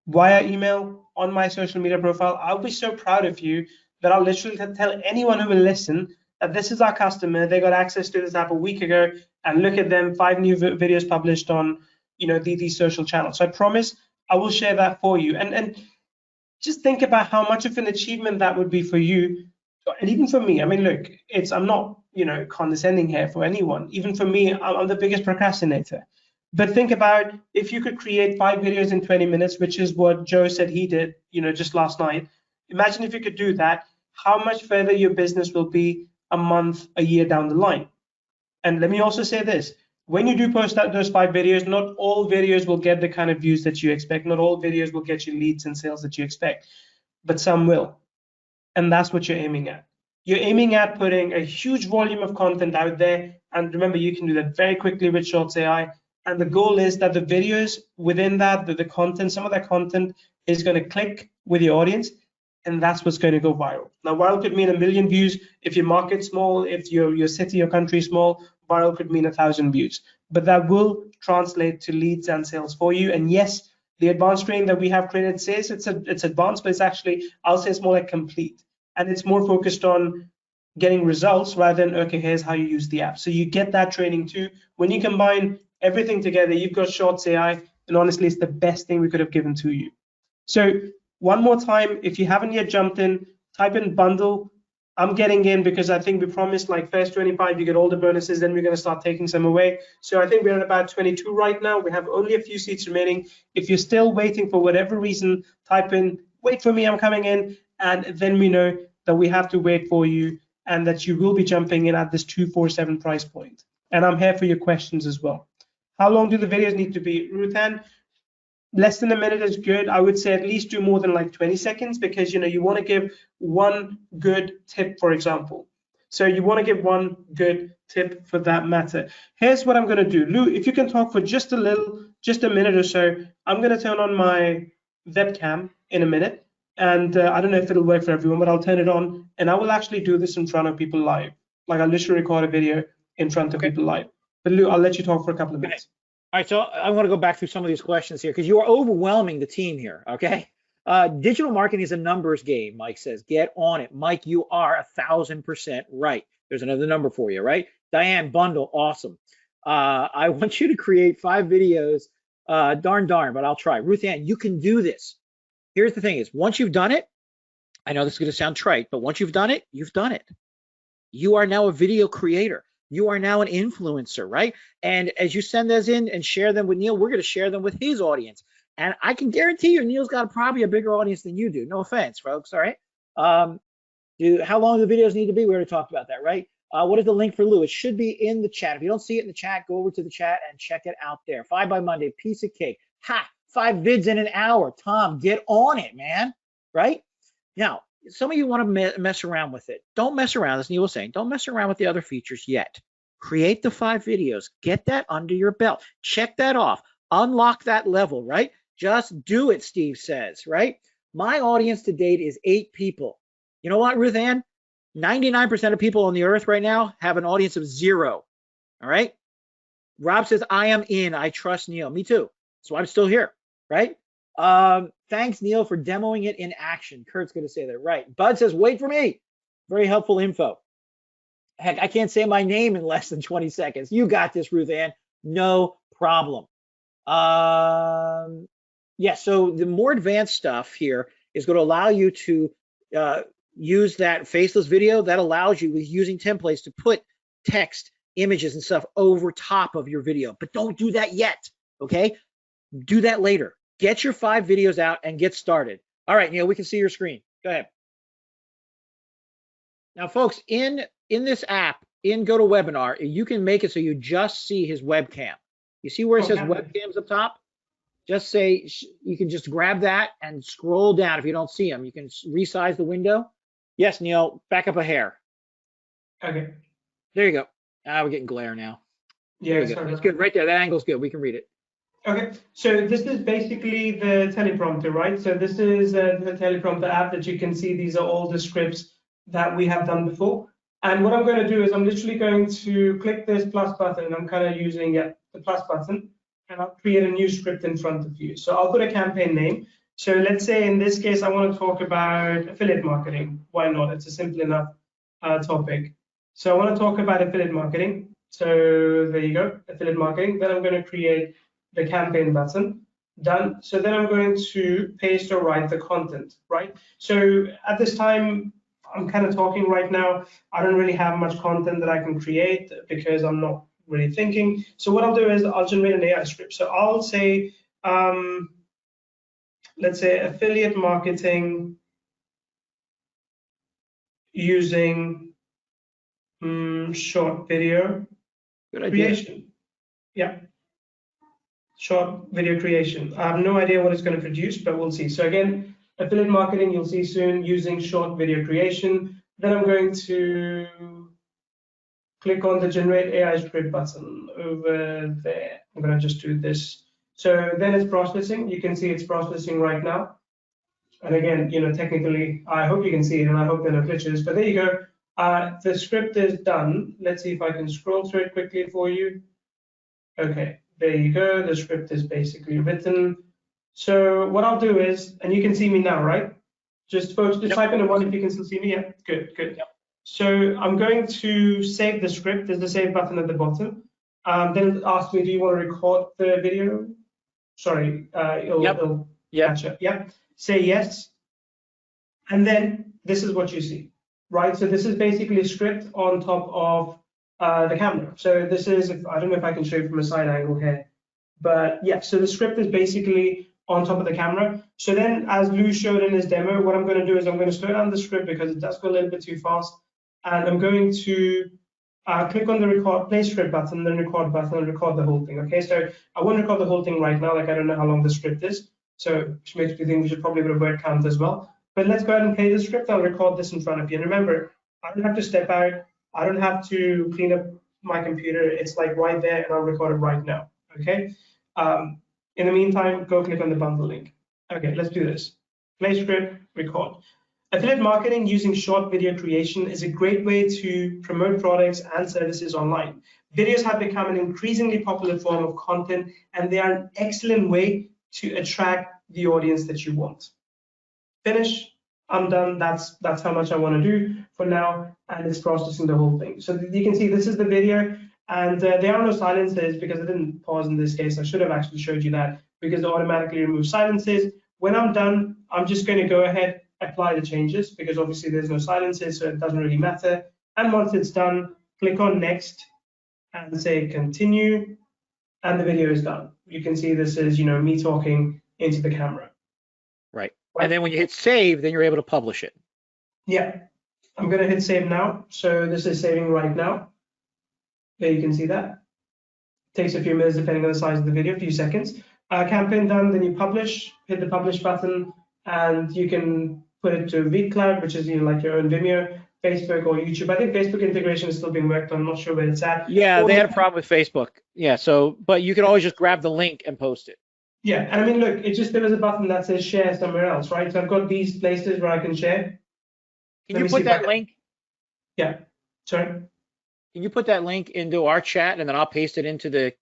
via email, on my social media profile. I'll be so proud of you that I'll literally tell anyone who will listen that this is our customer. They got access to this app a week ago, and look at them, 5 new videos published on, these social channels. So I promise I will share that for you. And just think about how much of an achievement that would be for you, and even for me. I mean, look, I'm not, condescending here for anyone. Even for me, I'm the biggest procrastinator. But think about if you could create 5 videos in 20 minutes, which is what Joe said he did, just last night. Imagine if you could do that, how much further your business will be a month, a year down the line. And let me also say this, when you do post out those 5 videos, not all videos will get the kind of views that you expect. Not all videos will get you leads and sales that you expect, but some will. And that's what you're aiming at. You're aiming at putting a huge volume of content out there. And remember, you can do that very quickly with ShortsAI. And the goal is that the videos within that, the content, some of that content is going to click with your audience, and that's what's going to go viral. Now, viral could mean 1 million views. If your market's small, if your city or country is small, viral could mean 1,000 views. But that will translate to leads and sales for you. And yes, the advanced training that we have created says it's advanced, but it's actually, I'll say it's more like complete. And it's more focused on getting results rather than, okay, here's how you use the app. So you get that training too. When you combine everything together, you've got ShortsAI, and honestly, it's the best thing we could have given to you. So one more time, if you haven't yet jumped in, type in bundle. I'm getting in because I think we promised like first 25, you get all the bonuses, then we're going to start taking some away. So I think we're at about 22 right now. We have only a few seats remaining. If you're still waiting for whatever reason, type in, wait for me, I'm coming in. And then we know that we have to wait for you and that you will be jumping in at this 247 price point. And I'm here for your questions as well. How long do the videos need to be? Ruthan, less than a minute is good. I would say at least do more than like 20 seconds because you want to give one good tip, for example. So you want to give one good tip for that matter. Here's what I'm going to do. Lou, if you can talk for just a minute or so, I'm going to turn on my webcam in a minute. And I don't know if it'll work for everyone, but I'll turn it on. And I will actually do this in front of people live. Like I'll literally record a video in front of people live. But Lou, I'll let you talk for a couple of minutes. All right, so I want to go back through some of these questions here because you are overwhelming the team here, okay? Digital marketing is a numbers game, Mike says. Get on it. Mike, you are 1,000% right. There's another number for you, right? Diane, bundle, awesome. I want you to create 5 videos. Darn, but I'll try. Ruth Ann, you can do this. Here's the thing is, once you've done it, I know this is going to sound trite, but once you've done it, you've done it. You are now a video creator. You are now an influencer, right? And as you send those in and share them with Neil, we're going to share them with his audience. And I can guarantee you, Neil's got probably a bigger audience than you do. No offense, folks, all right? How long do the videos need to be? We already talked about that, right? What is the link for Lou? It should be in the chat. If you don't see it in the chat, go over to the chat and check it out there. 5 by Monday, piece of cake. Ha, 5 vids in an hour. Tom, get on it, man, right? Now, some of you want to mess around with it. Don't mess around, as Neil was saying. Don't mess around with the other features yet. Create the 5 videos. Get that under your belt. Check that off. Unlock that level, right? Just do it, Steve says, right? My audience to date is 8 people. You know what, Ruth Ann? 99% of people on the earth right now have an audience of 0. All right? Rob says, I am in. I trust Neil. Me too. So I'm still here, right? Thanks, Neil, for demoing it in action. Kurt's going to say that, right? Bud says, wait for me. Very helpful info. Heck, I can't say my name in less than 20 seconds. You got this, Ruth Ann. No problem. Yeah, so the more advanced stuff here is going to allow you to use that faceless video. That allows you, with using templates, to put text images and stuff over top of your video, but don't do that yet, okay? Do that later. Get your 5 videos out and get started. All right, Neil, we can see your screen. Go ahead. Now, folks, in this app, in GoToWebinar, you can make it so you just see his webcam. You see where it says webcams up top? Just say, you can just grab that and scroll down if you don't see him. You can resize the window. Yes, Neil, back up a hair. Okay. There you go. We're getting glare now. Yeah, there you go. That's good. Right there. That angle's good. We can read it. Okay, so this is basically the teleprompter, right? So this is the teleprompter app that you can see. These are all the scripts that we have done before. And what I'm going to do is I'm literally going to click this plus button, and I'm kind of using the plus button, and I'll create a new script in front of you. So I'll put a campaign name. So let's say in this case, I want to talk about affiliate marketing. Why not? It's a simple enough topic. So I want to talk about affiliate marketing. So there you go, affiliate marketing. Then I'm going to create the campaign button. Done. So then I'm going to paste or write the content, right? So at this time, I'm kind of talking right now. I don't really have much content that I can create because I'm not really thinking. So what I'll do is I'll generate an AI script. So I'll say, let's say affiliate marketing using short video creation. Yeah. Short video creation. I have no idea what it's going to produce, but we'll see. So again, affiliate marketing, you'll see soon, using short video creation. Then I'm going to click on the generate AI script button over there. I'm going to just do this. So then it's processing. You can see it's processing right now. And again, technically, I hope you can see it, and I hope there are no glitches. But there you go. The script is done. Let's see if I can scroll through it quickly for you. Okay. There you go, the script is basically written. So what I'll do is, and you can see me now, right? Just folks, just type in a 1 if you can still see me. Yeah, good, good. Yep. So I'm going to save the script. There's the save button at the bottom. Then it asks me, do you want to record the video? Sorry, it'll catch up. Yeah, say yes. And then this is what you see, right? So this is basically a script on top of the camera. So this is, I don't know if I can show you from a side angle here, but yeah, so the script is basically on top of the camera. So then, as Lou showed in his demo, what I'm going to do is I'm going to slow down the script because it does go a little bit too fast, and I'm going to click on the record play script button, then record button, and record the whole thing. Okay, so I won't record the whole thing right now, like I don't know how long the script is, so which makes me think we should probably put a word count as well. But let's go ahead and play the script. I'll record this in front of you. And remember, I don't have to step out. I don't have to clean up my computer. It's like right there, and I'll record it right now. Okay. In the meantime, go click on the bundle link. Okay, let's do this. Play script, record. Affiliate marketing using short video creation is a great way to promote products and services online. Videos have become an increasingly popular form of content, and they are an excellent way to attract the audience that you want. Finish. I'm done. That's how much I want to do for now, and it's processing the whole thing. So you can see this is the video, and there are no silences because I didn't pause in this case. I should have actually showed you that because it automatically removes silences. When I'm done, I'm just going to go ahead, apply the changes because obviously there's no silences, so it doesn't really matter. And once it's done, click on next and say continue, and the video is done. You can see this is me talking into the camera. Right. And then when you hit save, then you're able to publish it. Yeah, I'm going to hit save now. So this is saving right now. There you can see that. Takes a few minutes depending on the size of the video, a few seconds. Campaign done, then you publish, hit the publish button, and you can put it to VidCloud, which is like your own Vimeo, Facebook or YouTube. I think Facebook integration is still being worked on. I'm not sure where it's at. Yeah, they had a problem with Facebook. Yeah, so, but you can always just grab the link and post it. Yeah, and I mean, look, there is a button that says share somewhere else, right? So I've got these places where I can share. Can you put that link? Yeah, sorry. Can you put that link into our chat, and then I'll paste it into the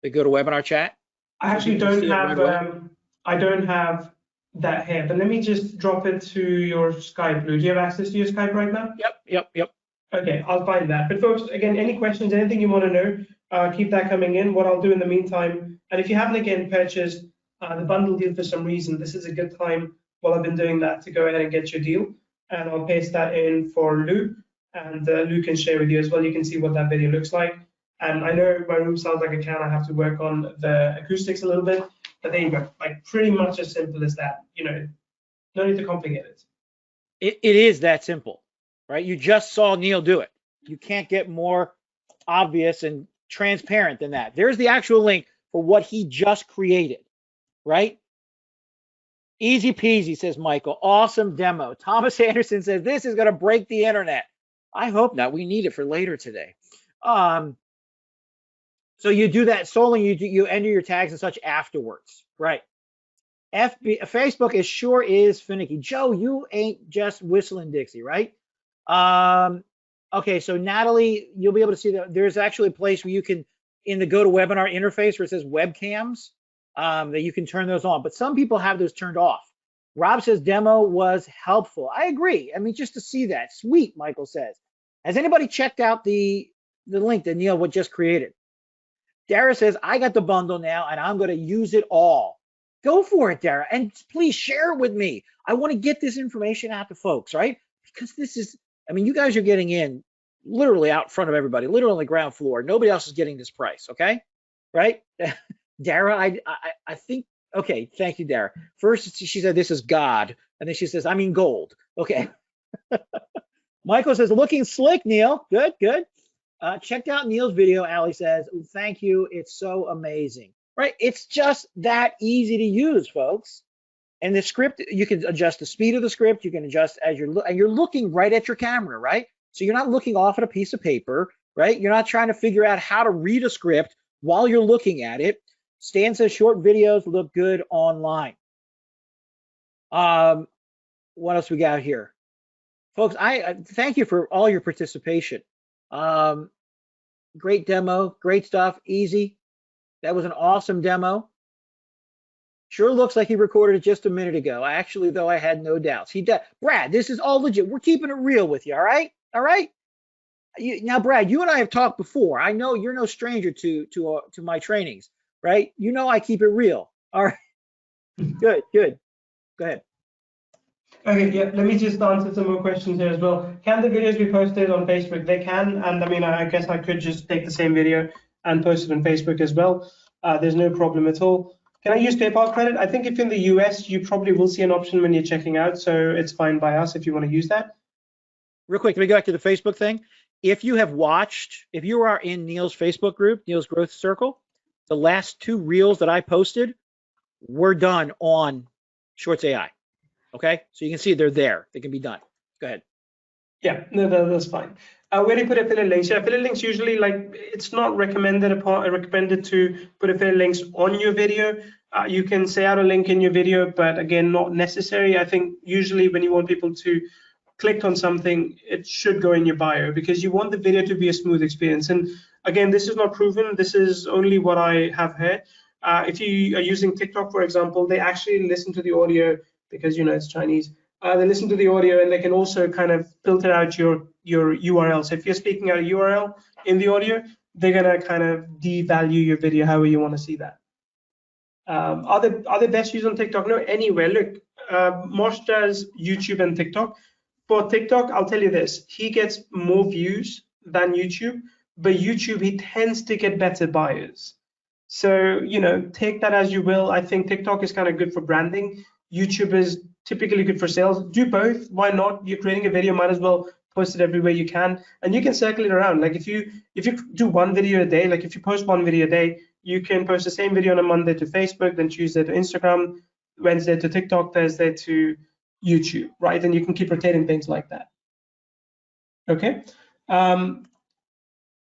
GoToWebinar chat? I actually don't have I don't have that here, but let me just drop it to your Skype, Lou. Do you have access to your Skype right now? Yep. Okay, I'll find that. But folks, again, any questions, anything you want to know, keep that coming in. What I'll do in the meantime, and if you haven't again purchased the bundle deal for some reason, this is a good time while I've been doing that to go ahead and get your deal. And I'll paste that in for Lou. and Luke can share with you as well. You can see what that video looks like. And I know my room sounds like a can. I have to work on the acoustics a little bit, but there you go. Like pretty much as simple as that. You know, no need to complicate it. It is that simple, right? You just saw Neil do it. You can't get more obvious and transparent than that. There's the actual link for what he just created, right? Easy peasy, says Michael. Awesome demo. Thomas Anderson says this is going to break the internet. I hope not. We need it for later today. So you do that solely. You enter your tags and such afterwards, right? Facebook is finicky. Joe, you ain't just whistling Dixie, right? Okay, so Natalie, you'll be able to see that there's actually a place where you can, in the GoToWebinar interface where it says webcams, that you can turn those on. But some people have those turned off. Rob says demo was helpful. I agree. I mean, just to see that. Sweet, Michael says. Has anybody checked out the link that Neil just created? Dara says, I got the bundle now and I'm going to use it all. Go for it, Dara. And please share it with me. I want to get this information out to folks, right? Because this is, I mean, you guys are getting in literally out front of everybody, literally on the ground floor. Nobody else is getting this price, okay? Right? Dara, I think, okay, thank you, Dara. First, she said, this is God. And then she says, I mean gold. Okay. Michael says, looking slick, Neil. Good, good. Checked out Neil's video, Ali says. Thank you. It's so amazing. Right? It's just that easy to use, folks. And the script, you can adjust the speed of the script. You can adjust as you're looking right at your camera, right? So you're not looking off at a piece of paper, right? You're not trying to figure out how to read a script while you're looking at it. Stan says short videos look good online. What else we got here? Folks, I thank you for all your participation. Great demo, great stuff, easy. That was an awesome demo. Sure looks like he recorded it just a minute ago. Actually, though, I had no doubts. He did. Brad, this is all legit. We're keeping it real with you, all right? All right? Now, Brad, you and I have talked before. I know you're no stranger to my trainings, right? You know I keep it real. All right. Good, good. Go ahead. Okay, yeah, let me just answer some more questions here as well. Can the videos be posted on Facebook? They can, and I mean, I guess I could just take the same video and post it on Facebook as well. There's no problem at all. Can I use PayPal credit? I think if in the US, you probably will see an option when you're checking out, so it's fine by us if you want to use that. Real quick, let me go back to the Facebook thing. If you are in Neil's Facebook group, Neil's Growth Circle, the last 2 reels that I posted were done on ShortsAI. Okay, so you can see they're there. They can be done. Go ahead. Yeah, no, that's fine. Where do you put affiliate links? Yeah, affiliate links usually, like, it's not recommended to put affiliate links on your video. You can say out a link in your video, but again, not necessary. I think usually when you want people to click on something, it should go in your bio because you want the video to be a smooth experience. And again, this is not proven. This is only what I have heard. If you are using TikTok, for example, they actually listen to the audio because, you know, it's Chinese. They listen to the audio and they can also kind of filter out your URL. So if you're speaking out a URL in the audio, they're gonna kind of devalue your video however you want to see that. Are they best used on TikTok? No, anywhere. Look, Mosh does YouTube and TikTok. For TikTok, I'll tell you this: he gets more views than YouTube, but YouTube he tends to get better buyers. So, you know, take that as you will. I think TikTok is kind of good for branding. YouTube is typically good for sales. Do both. Why not? You're creating a video, might as well post it everywhere you can, and you can circle it around. Like if you do 1 video a day, like if you post 1 video a day, you can post the same video on a Monday to Facebook, then Tuesday to Instagram, Wednesday to TikTok, Thursday to YouTube, right? And you can keep rotating things like that. Okay.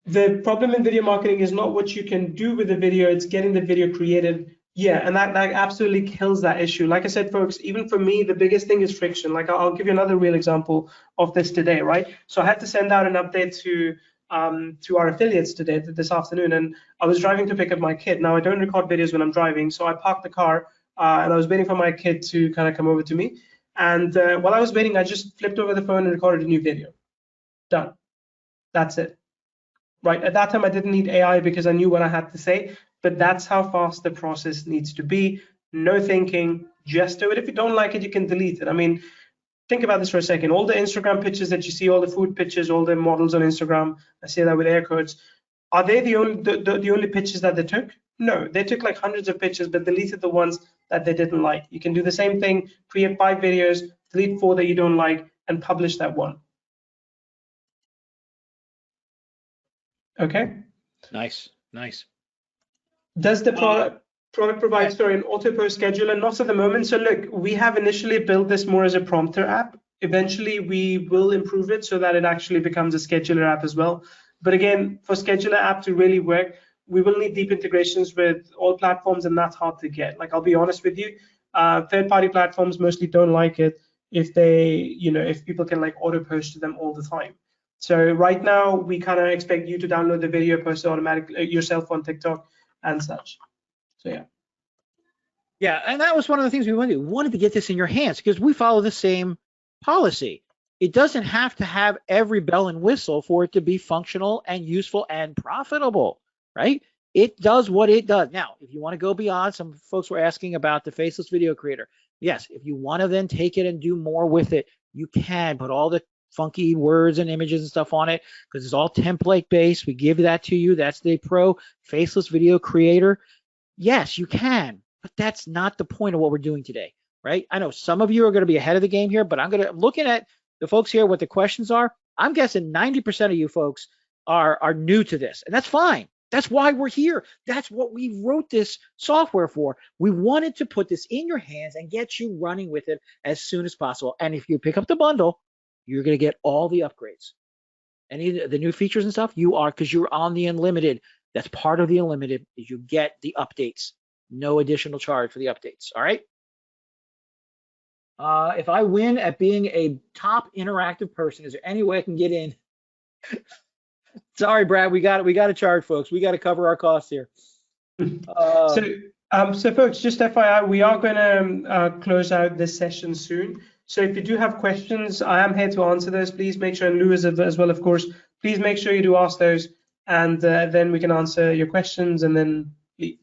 The problem in video marketing is not what you can do with the video, it's getting the video created. Yeah, and that absolutely kills that issue. Like I said, folks, even for me, the biggest thing is friction. Like I'll give you another real example of this today, right? So I had to send out an update to our affiliates today, this afternoon, and I was driving to pick up my kid. Now I don't record videos when I'm driving, so I parked the car and I was waiting for my kid to kind of come over to me. And while I was waiting, I just flipped over the phone and recorded a new video. Done. That's it. Right, at that time I didn't need AI because I knew what I had to say, but that's how fast the process needs to be. No thinking, just do it. If you don't like it, you can delete it. I mean, think about this for a second. All the Instagram pictures that you see, all the food pictures, all the models on Instagram, I say that with air quotes, are they the only pictures that they took? No, they took like hundreds of pictures, but deleted the ones that they didn't like. You can do the same thing, create 5 videos, delete 4 that you don't like, and publish that one. Okay. Nice, nice. Does the product provide, sorry, an auto post scheduler? Not at the moment. So look, we have initially built this more as a prompter app. Eventually, we will improve it so that it actually becomes a scheduler app as well. But again, for scheduler app to really work, we will need deep integrations with all platforms, and that's hard to get. Like, I'll be honest with you, third-party platforms mostly don't like it if they, if people can like auto post to them all the time. So right now, we kind of expect you to download the video, post it automatically yourself on TikTok and such. So yeah. Yeah, and that was one of the things we wanted to do. We wanted to get this in your hands because we follow the same policy. It doesn't have to have every bell and whistle for it to be functional and useful and profitable, right? It does what it does. Now, if you want to go beyond, some folks were asking about the faceless video creator. Yes, if you want to then take it and do more with it, you can put all the funky words and images and stuff on it because it's all template based. We give that to you. That's the pro faceless video creator. Yes, you can, but that's not the point of what we're doing today, right? I know some of you are going to be ahead of the game here, but I'm looking at the folks here, what the questions are. I'm guessing 90% of you folks are new to this, and that's fine. That's why we're here. That's what we wrote this software for. We wanted to put this in your hands and get you running with it as soon as possible. And if you pick up the bundle, you're going to get all the upgrades. Any of the new features and stuff, you are, because you're on the unlimited. That's part of the unlimited, is you get the updates. No additional charge for the updates. All right. If I win at being a top interactive person, is there any way I can get in? Sorry, Brad, we got to charge folks. We got to cover our costs here. So folks, just FYI, we are going to close out this session soon. So if you do have questions, I am here to answer those. Please make sure, and Lou is as well, of course. Please make sure you do ask those, and then we can answer your questions and then leave.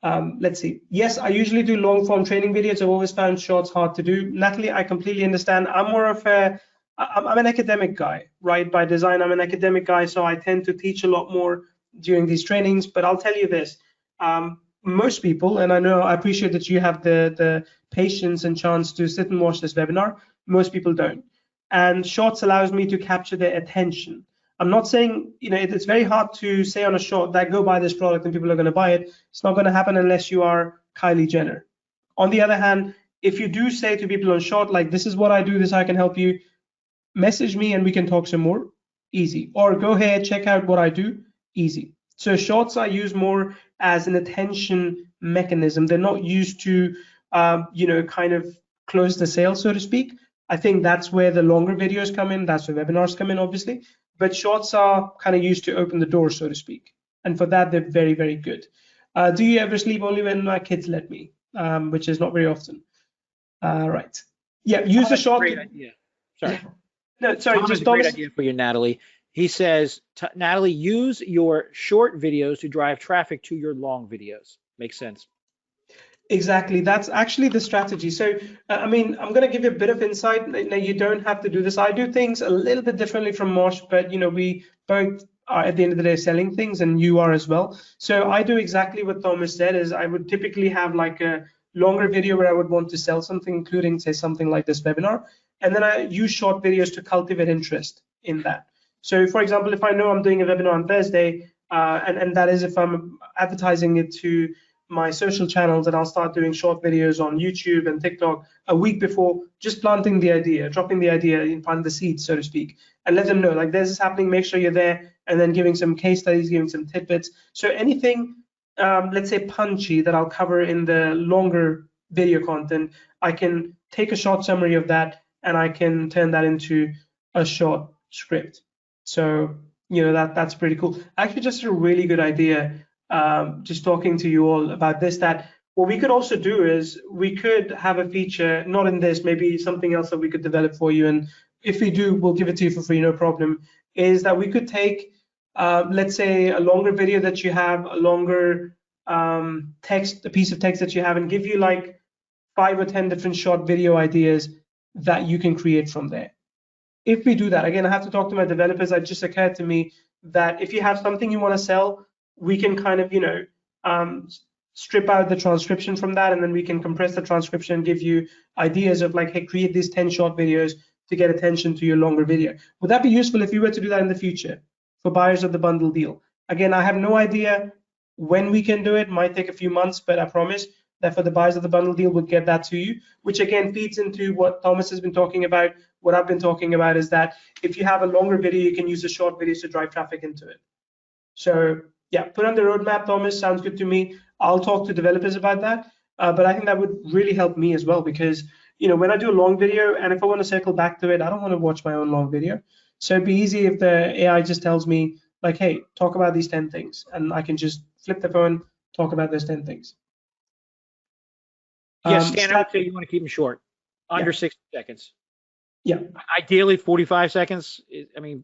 Let's see. Yes, I usually do long form training videos. I've always found shorts hard to do. Natalie, I completely understand. I'm more of I'm an academic guy, right? By design, I'm an academic guy, so I tend to teach a lot more during these trainings. But I'll tell you this, most people, and I appreciate that you have the patience and chance to sit and watch this webinar. Most people don't. And Shorts allows me to capture their attention. I'm not saying, it's very hard to say on a short that go buy this product and people are going to buy it. It's not going to happen unless you are Kylie Jenner. On the other hand, if you do say to people on short, like, this is what I do, this I can help you, message me and we can talk some more, easy. Or go ahead, check out what I do, easy. So shorts I use more as an attention mechanism. They're not used to, kind of close the sale, so to speak. I think that's where the longer videos come in. That's where webinars come in, obviously. But shorts are kind of used to open the door, so to speak. And for that, they're very, very good. Do you ever sleep only when my kids let me? Which is not very often. Right. Yeah, use the short. Great idea. Sorry. No, sorry, Tom just has a great idea for you, Natalie. He says, Natalie, use your short videos to drive traffic to your long videos. Makes sense. Exactly, that's actually the strategy. So, I'm going to give you a bit of insight. Now, you don't have to do this. I do things a little bit differently from Mosh, but we both are at the end of the day selling things, and you are as well. So I do exactly what Thomas said. Is I would typically have like a longer video where I would want to sell something, including say something like this webinar, and then I use short videos to cultivate interest in that. So, for example, if I know I'm doing a webinar on Thursday, and that is if I'm advertising it to my social channels, and I'll start doing short videos on YouTube and TikTok a week before, just planting the idea, dropping the idea, plant the seeds, so to speak, and let them know, like, this is happening, make sure you're there, and then giving some case studies, giving some tidbits. So anything, let's say punchy, that I'll cover in the longer video content, I can take a short summary of that, and I can turn that into a short script. So, that's pretty cool. Actually, just a really good idea. Just talking to you all about this, that what we could also do is we could have a feature, not in this, maybe something else that we could develop for you, and if we do, we'll give it to you for free, no problem, is that we could take, let's say, a longer video that you have, a longer text, a piece of text that you have, and give you like 5 or 10 different short video ideas that you can create from there. If we do that, again, I have to talk to my developers. It just occurred to me that if you have something you want to sell, we can kind of, strip out the transcription from that, and then we can compress the transcription and give you ideas of like, hey, create these 10 short videos to get attention to your longer video. Would that be useful if you were to do that in the future for buyers of the bundle deal? Again, I have no idea when we can do it. Might take a few months, but I promise that for the buyers of the bundle deal, we'll get that to you, which again feeds into what Thomas has been talking about. What I've been talking about is that if you have a longer video, you can use the short videos to drive traffic into it. So yeah, put on the roadmap, Thomas. Sounds good to me. I'll talk to developers about that. But I think that would really help me as well, because when I do a long video, and if I want to circle back to it, I don't want to watch my own long video. So it'd be easy if the AI just tells me like, hey, talk about these 10 things, and I can just flip the phone, talk about those 10 things. Yeah, Stan, I would say you want to keep them short, under 60 seconds. Yeah. Ideally 45 seconds. I mean,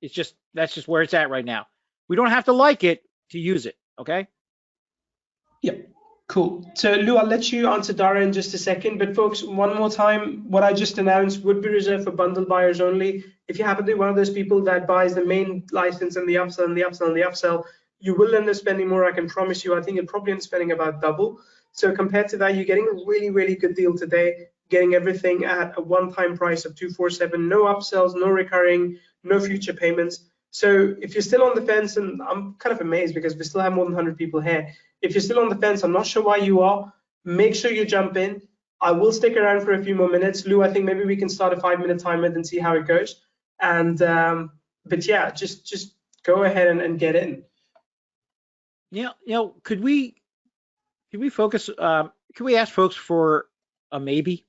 that's just where it's at right now. We don't have to like it to use it, okay? Yeah, cool. So Lou, I'll let you answer Dara in just a second, but folks, one more time, what I just announced would be reserved for bundle buyers only. If you happen to be one of those people that buys the main license and the upsell and the upsell and the upsell, you will end up spending more, I can promise you. I think you'll probably end up spending about double. So compared to that, you're getting a really, really good deal today, getting everything at a one-time price of $247, no upsells, no recurring, no future payments. So if you're still on the fence, and I'm kind of amazed because we still have more than 100 people here. If you're still on the fence, I'm not sure why you are, make sure you jump in. I will stick around for a few more minutes. Lou, I think maybe we can start a 5-minute timer and see how it goes. And but yeah, just go ahead and get in. Yeah, could we focus? Could we ask folks for a maybe?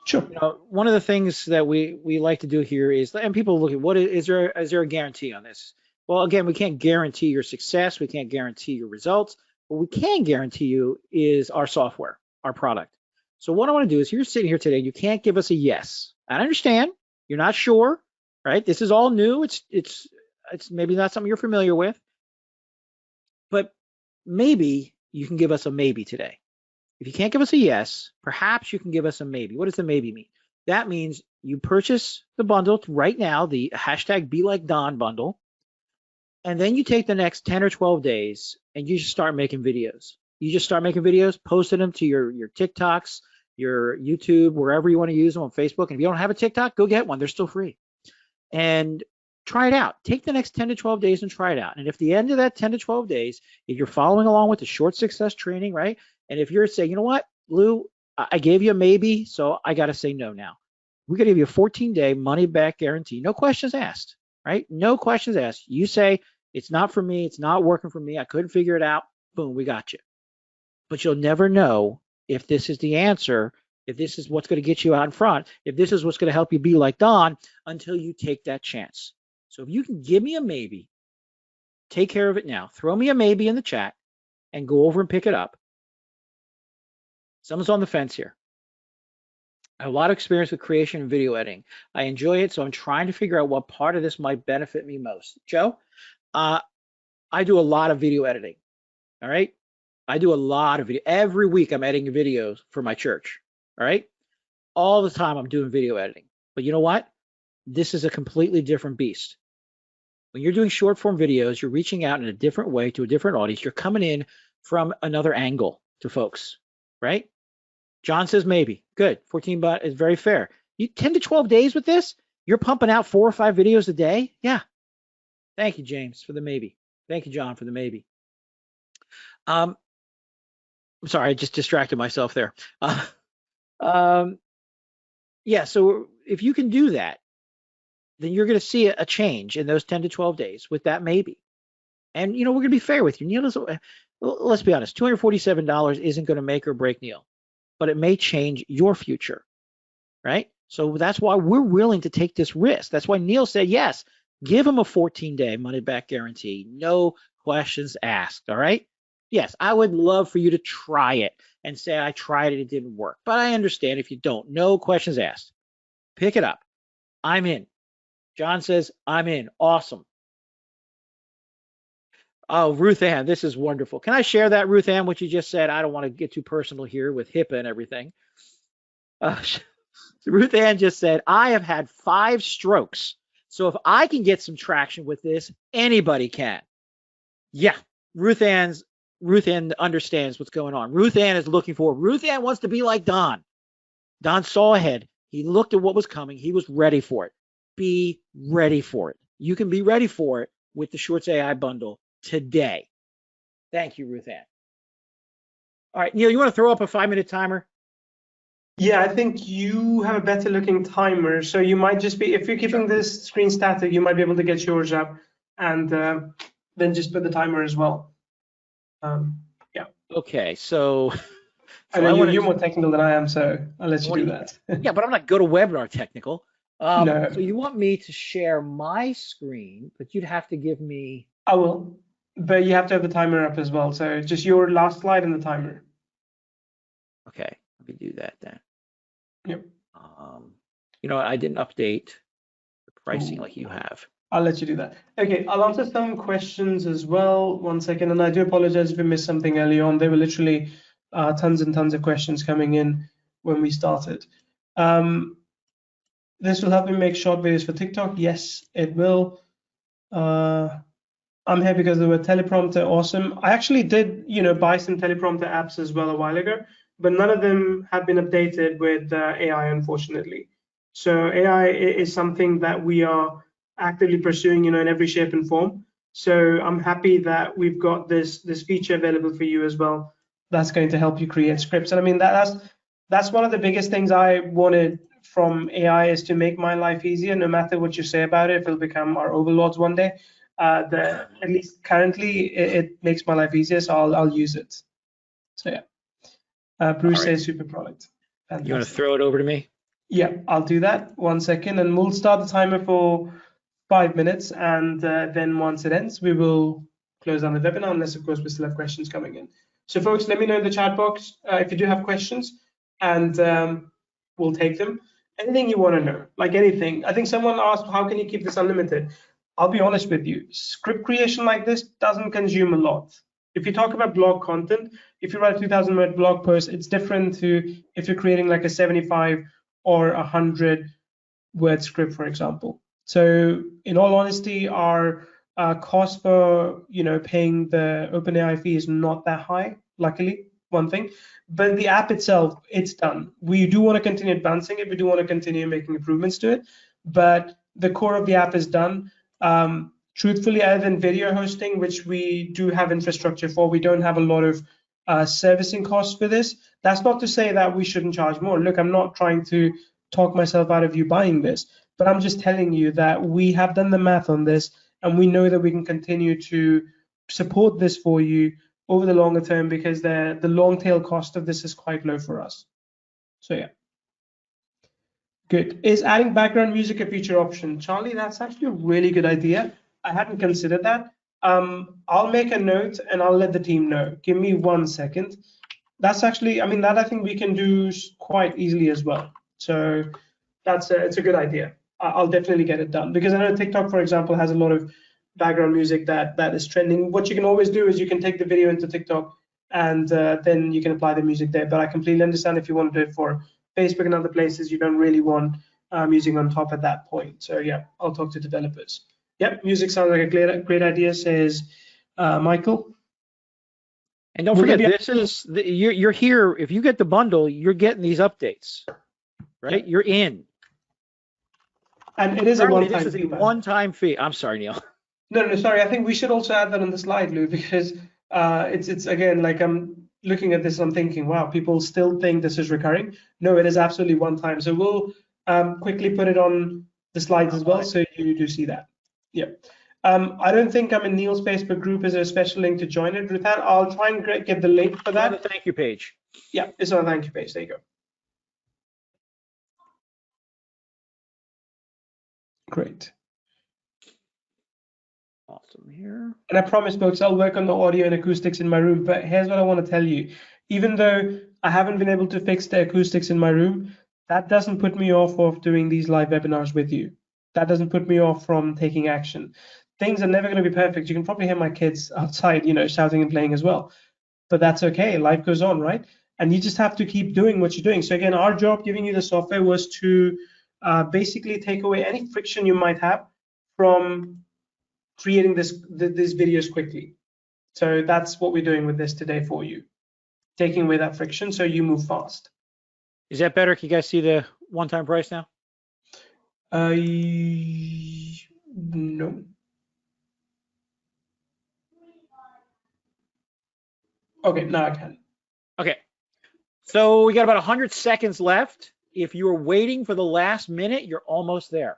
Sure. One of the things that we like to do here is, and people look at what is there a guarantee on this? Well, again, we can't guarantee your success. We can't guarantee your results. What we can guarantee you is our software, our product. So what I want to do is, you're sitting here today, you can't give us a yes. I understand you're not sure, right? This is all new. It's maybe not something you're familiar with, but maybe you can give us a maybe today. If you can't give us a yes, perhaps you can give us a maybe. What does the maybe mean? That means you purchase the bundle right now, the hashtag #BeLikeDon bundle, and then you take the next 10 or 12 days and you just start making videos. You just start making videos, posting them to your TikToks, your YouTube, wherever you want to use them, on Facebook. And if you don't have a TikTok, go get one. They're still free. And try it out. Take the next 10 to 12 days and try it out. And if the end of that 10 to 12 days, if you're following along with the short success training, right? And if you're saying, you know what, Lou, I gave you a maybe, so I got to say no now. We're going to give you a 14-day money back guarantee. No questions asked, right? No questions asked. You say, it's not for me. It's not working for me. I couldn't figure it out. Boom, we got you. But you'll never know if this is the answer, if this is what's going to get you out in front, if this is what's going to help you be like Don, until you take that chance. So if you can give me a maybe, take care of it now. Throw me a maybe in the chat and go over and pick it up. Someone's on the fence here. I have a lot of experience with creation and video editing. I enjoy it, so I'm trying to figure out what part of this might benefit me most. Joe, I do a lot of video editing, all right? I do a lot of video. Every week I'm editing videos for my church, all right? All the time I'm doing video editing. But you know what? This is a completely different beast. When you're doing short form videos, you're reaching out in a different way to a different audience. You're coming in from another angle to folks, right? John says maybe. Good. 14 is very fair. You 10 to 12 days with this, you're pumping out 4 or 5 videos a day. Yeah. Thank you, James, for the maybe. Thank you, John, for the maybe. I'm sorry, I just distracted myself there. Yeah, so if you can do that, then you're going to see a change in those 10 to 12 days with that maybe. And, we're going to be fair with you. Neil, let's be honest, $247 isn't going to make or break Neil, but it may change your future, right? So that's why we're willing to take this risk. That's why Neil said, yes, give him a 14-day money back guarantee. No questions asked, all right? Yes, I would love for you to try it and say, I tried it, it didn't work. But I understand if you don't. No questions asked. Pick it up. I'm in. John says, I'm in. Awesome. Oh, Ruth Ann, this is wonderful. Can I share that, Ruth Ann, what you just said? I don't want to get too personal here with HIPAA and everything. Ruth Ann just said, I have had 5 strokes. So if I can get some traction with this, anybody can. Yeah, Ruth Ann understands what's going on. Ruth Ann wants to be like Don. Don saw ahead. He looked at what was coming. He was ready for it. Be ready for it. You can be ready for it with the ShortsAI bundle today. Thank you, Ruth Ann. All right, Neil, you want to throw up a 5-minute timer? Yeah, I think you have a better looking timer. So you might just be, if you're keeping this screen static, you might be able to get yours up and then just put the timer as well. Yeah. Okay, so I know you're more technical than I am, so I'll let you do that. Yeah, but I'm not go to webinar technical. No. So you want me to share my screen, but you'd have to give me. I will, but you have to have the timer up as well. So just your last slide and the timer. Okay, let me do that then. Yep. I didn't update the pricing like you have. I'll let you do that. Okay, I'll answer some questions as well. 1 second, and I do apologize if we missed something early on. There were literally tons and tons of questions coming in when we started. This will help me make short videos for TikTok. Yes, it will. I'm here because the word teleprompter, awesome. I actually did, buy some teleprompter apps as well a while ago, but none of them have been updated with AI, unfortunately. So AI is something that we are actively pursuing, in every shape and form. So I'm happy that we've got this feature available for you as well. That's going to help you create scripts. And I mean, that's one of the biggest things I wanted from AI, is to make my life easier. No matter what you say about it, it'll become our overlords one day. At least currently, it makes my life easier, so I'll use it. So yeah, Bruce says super product. Fantastic. You want to throw it over to me? Yeah, I'll do that. 1 second, and we'll start the timer for 5 minutes, and then once it ends, we will close down the webinar, unless of course we still have questions coming in. So folks, let me know in the chat box if you do have questions, and we'll take them. Anything you want to know, like anything. I think someone asked, how can you keep this unlimited? I'll be honest with you, script creation like this doesn't consume a lot. If you talk about blog content, if you write a 2,000-word blog post, it's different to if you're creating like a 75 or 100-word script, for example. So in all honesty, our cost for paying the OpenAI fee is not that high, luckily, one thing. But the app itself, it's done. We do want to continue advancing it. We do want to continue making improvements to it. But the core of the app is done. Truthfully, other than video hosting, which we do have infrastructure for, we don't have a lot of servicing costs for this. That's not to say that we shouldn't charge more. Look, I'm not trying to talk myself out of you buying this, but I'm just telling you that we have done the math on this, and we know that we can continue to support this for you over the longer term, because the long tail cost of this is quite low for us. So yeah. Good. Is adding background music a future option? Charlie, that's actually a really good idea. I hadn't considered that. I'll make a note and I'll let the team know. Give me 1 second. That's actually, that I think we can do quite easily as well. So it's a good idea. I'll definitely get it done, because I know TikTok, for example, has a lot of background music that is trending. What you can always do is you can take the video into TikTok, and then you can apply the music there. But I completely understand if you want to do it for Facebook and other places, you don't really want music on top at that point. So yeah, I'll talk to developers. Yep, music sounds like a great idea, says Michael. And don't forget, you're here. If you get the bundle, you're getting these updates, right? Yeah. You're in. And it is a one-time fee. This is a one-time fee. I'm sorry, Neil. No, sorry. I think we should also add that on the slide, Lou, because it's again, like, I'm looking at this, I'm thinking, wow, people still think this is recurring. No, it is absolutely one time. So we'll quickly put it on the slides as well, so you do see that. Yeah. I don't think I'm in Neil's Facebook group. Is there a special link to join it, Ruthan? I'll try and get the link for that. On the thank you page. Yeah, it's on the thank you page. There you go. Great. Awesome here. And I promise, folks, I'll work on the audio and acoustics in my room. But here's what I want to tell you. Even though I haven't been able to fix the acoustics in my room, that doesn't put me off of doing these live webinars with you. That doesn't put me off from taking action. Things are never going to be perfect. You can probably hear my kids outside, shouting and playing as well. But that's okay. Life goes on, right? and you just have to keep doing what you're doing. So again, our job giving you the software was to basically take away any friction you might have from creating these videos quickly. So that's what we're doing with this today for you, taking away that friction so you move fast. Is that better? Can you guys see the one-time price now? No. Okay, now I can. Okay. So we got about 100 seconds left. If you are waiting for the last minute, you're almost there.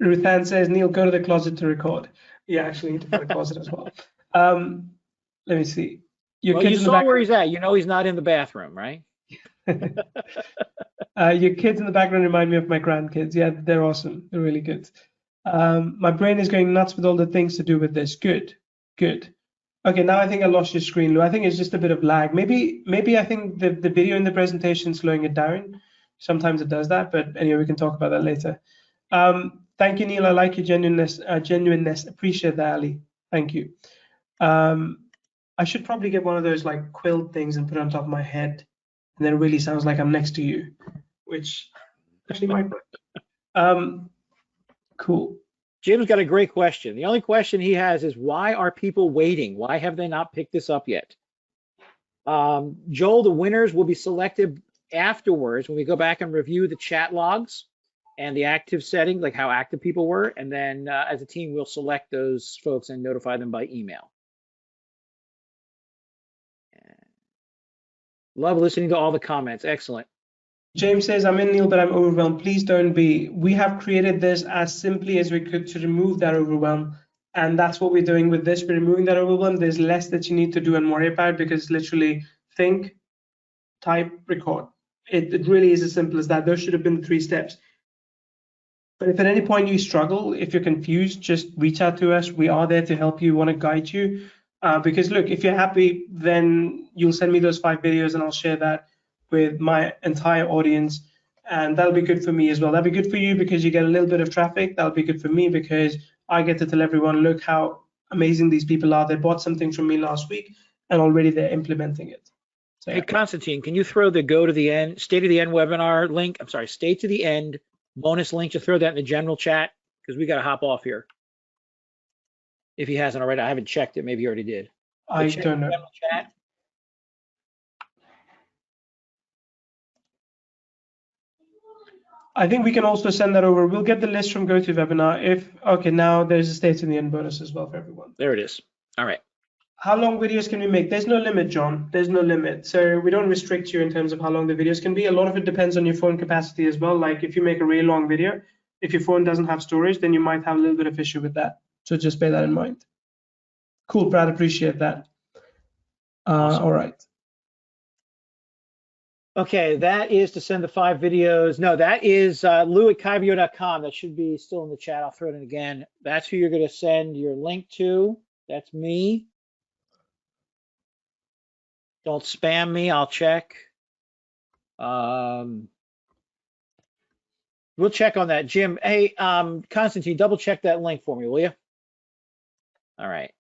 Ruth Ann says, Neil, go to the closet to record. Yeah, actually need to find a closet as well. Let me see. Your Well, kids you in the saw back. where he's at. You know he's not in the bathroom, right? Your kids in the background remind me of my grandkids. Yeah, they're awesome. They're really good. My brain is going nuts with all the things to do with this. Good, good. Okay, now I think I lost your screen, Lou. I think it's just a bit of lag. Maybe I think the video in the presentation is slowing it down. Sometimes it does that, but anyway, we can talk about that later. Thank you, Neil. I like your genuineness. Appreciate that, Ali. Thank you. I should probably get one of those like quilt things and put it on top of my head, and then it really sounds like I'm next to you, which actually might work. Cool. Jim's got a great question. The only question he has is, why are people waiting? Why have they not picked this up yet? Joel, the winners will be selected afterwards when we go back and review the chat logs and the active settings, like how active people were. And then as a team, we'll select those folks and notify them by email. Love listening to all the comments. Excellent. James says, I'm in, Neil, but I'm overwhelmed. Please don't be. We have created this as simply as we could to remove that overwhelm. And that's what we're doing with this. We're removing that overwhelm. There's less that you need to do and worry about, because literally think, type, record. It really is as simple as that. Those should have been the 3 steps. But if at any point you struggle, if you're confused, just reach out to us. We are there to help you, want to guide you. Because look, if you're happy, then you'll send me those 5 videos and I'll share that with my entire audience. And that'll be good for me as well. That'll be good for you because you get a little bit of traffic. That'll be good for me because I get to tell everyone, look how amazing these people are. They bought something from me last week and already they're implementing it. So, hey, Constantine, can you throw the go to the end, stay to the end webinar link? I'm sorry, stay to the end bonus link. To throw that in the general chat, because we got to hop off here. If he hasn't already, I haven't checked it. Maybe he already did. I don't know. Chat. I think we can also send that over. We'll get the list from GoToWebinar. Okay, now there's a stay to the end bonus as well for everyone. There it is. All right. How long videos can we make? There's no limit, John. There's no limit. So we don't restrict you in terms of how long the videos can be. A lot of it depends on your phone capacity as well. Like if you make a really long video, if your phone doesn't have storage, then you might have a little bit of issue with that. So just bear that in mind. Cool, Brad, appreciate that. Awesome. All right. Okay, that is to send the 5 videos. No, that is lou@kyvio.com. That should be still in the chat. I'll throw it in again. That's who you're going to send your link to. That's me. Don't spam me. I'll check. We'll check on that. Jim, hey, Constantine, double check that link for me, will you? All right.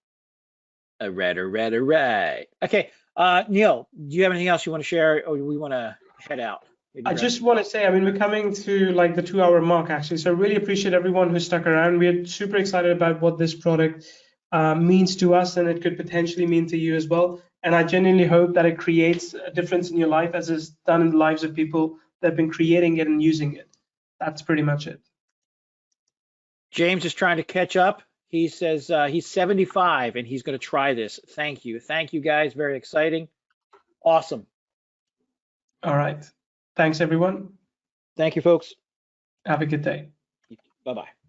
All right. Okay. Neil, do you have anything else you want to share, or do we want to head out? I just want to say, I mean, we're coming to like the 2-hour mark actually, so I really appreciate everyone who stuck around. We're super excited about what this product means to us, and it could potentially mean to you as well. And I genuinely hope that it creates a difference in your life, as it's done in the lives of people that have been creating it and using it. That's pretty much it. James is trying to catch up. He says he's 75 and he's going to try this. Thank you. Thank you, guys. Very exciting. Awesome. All right. Thanks, everyone. Thank you, folks. Have a good day. Bye-bye.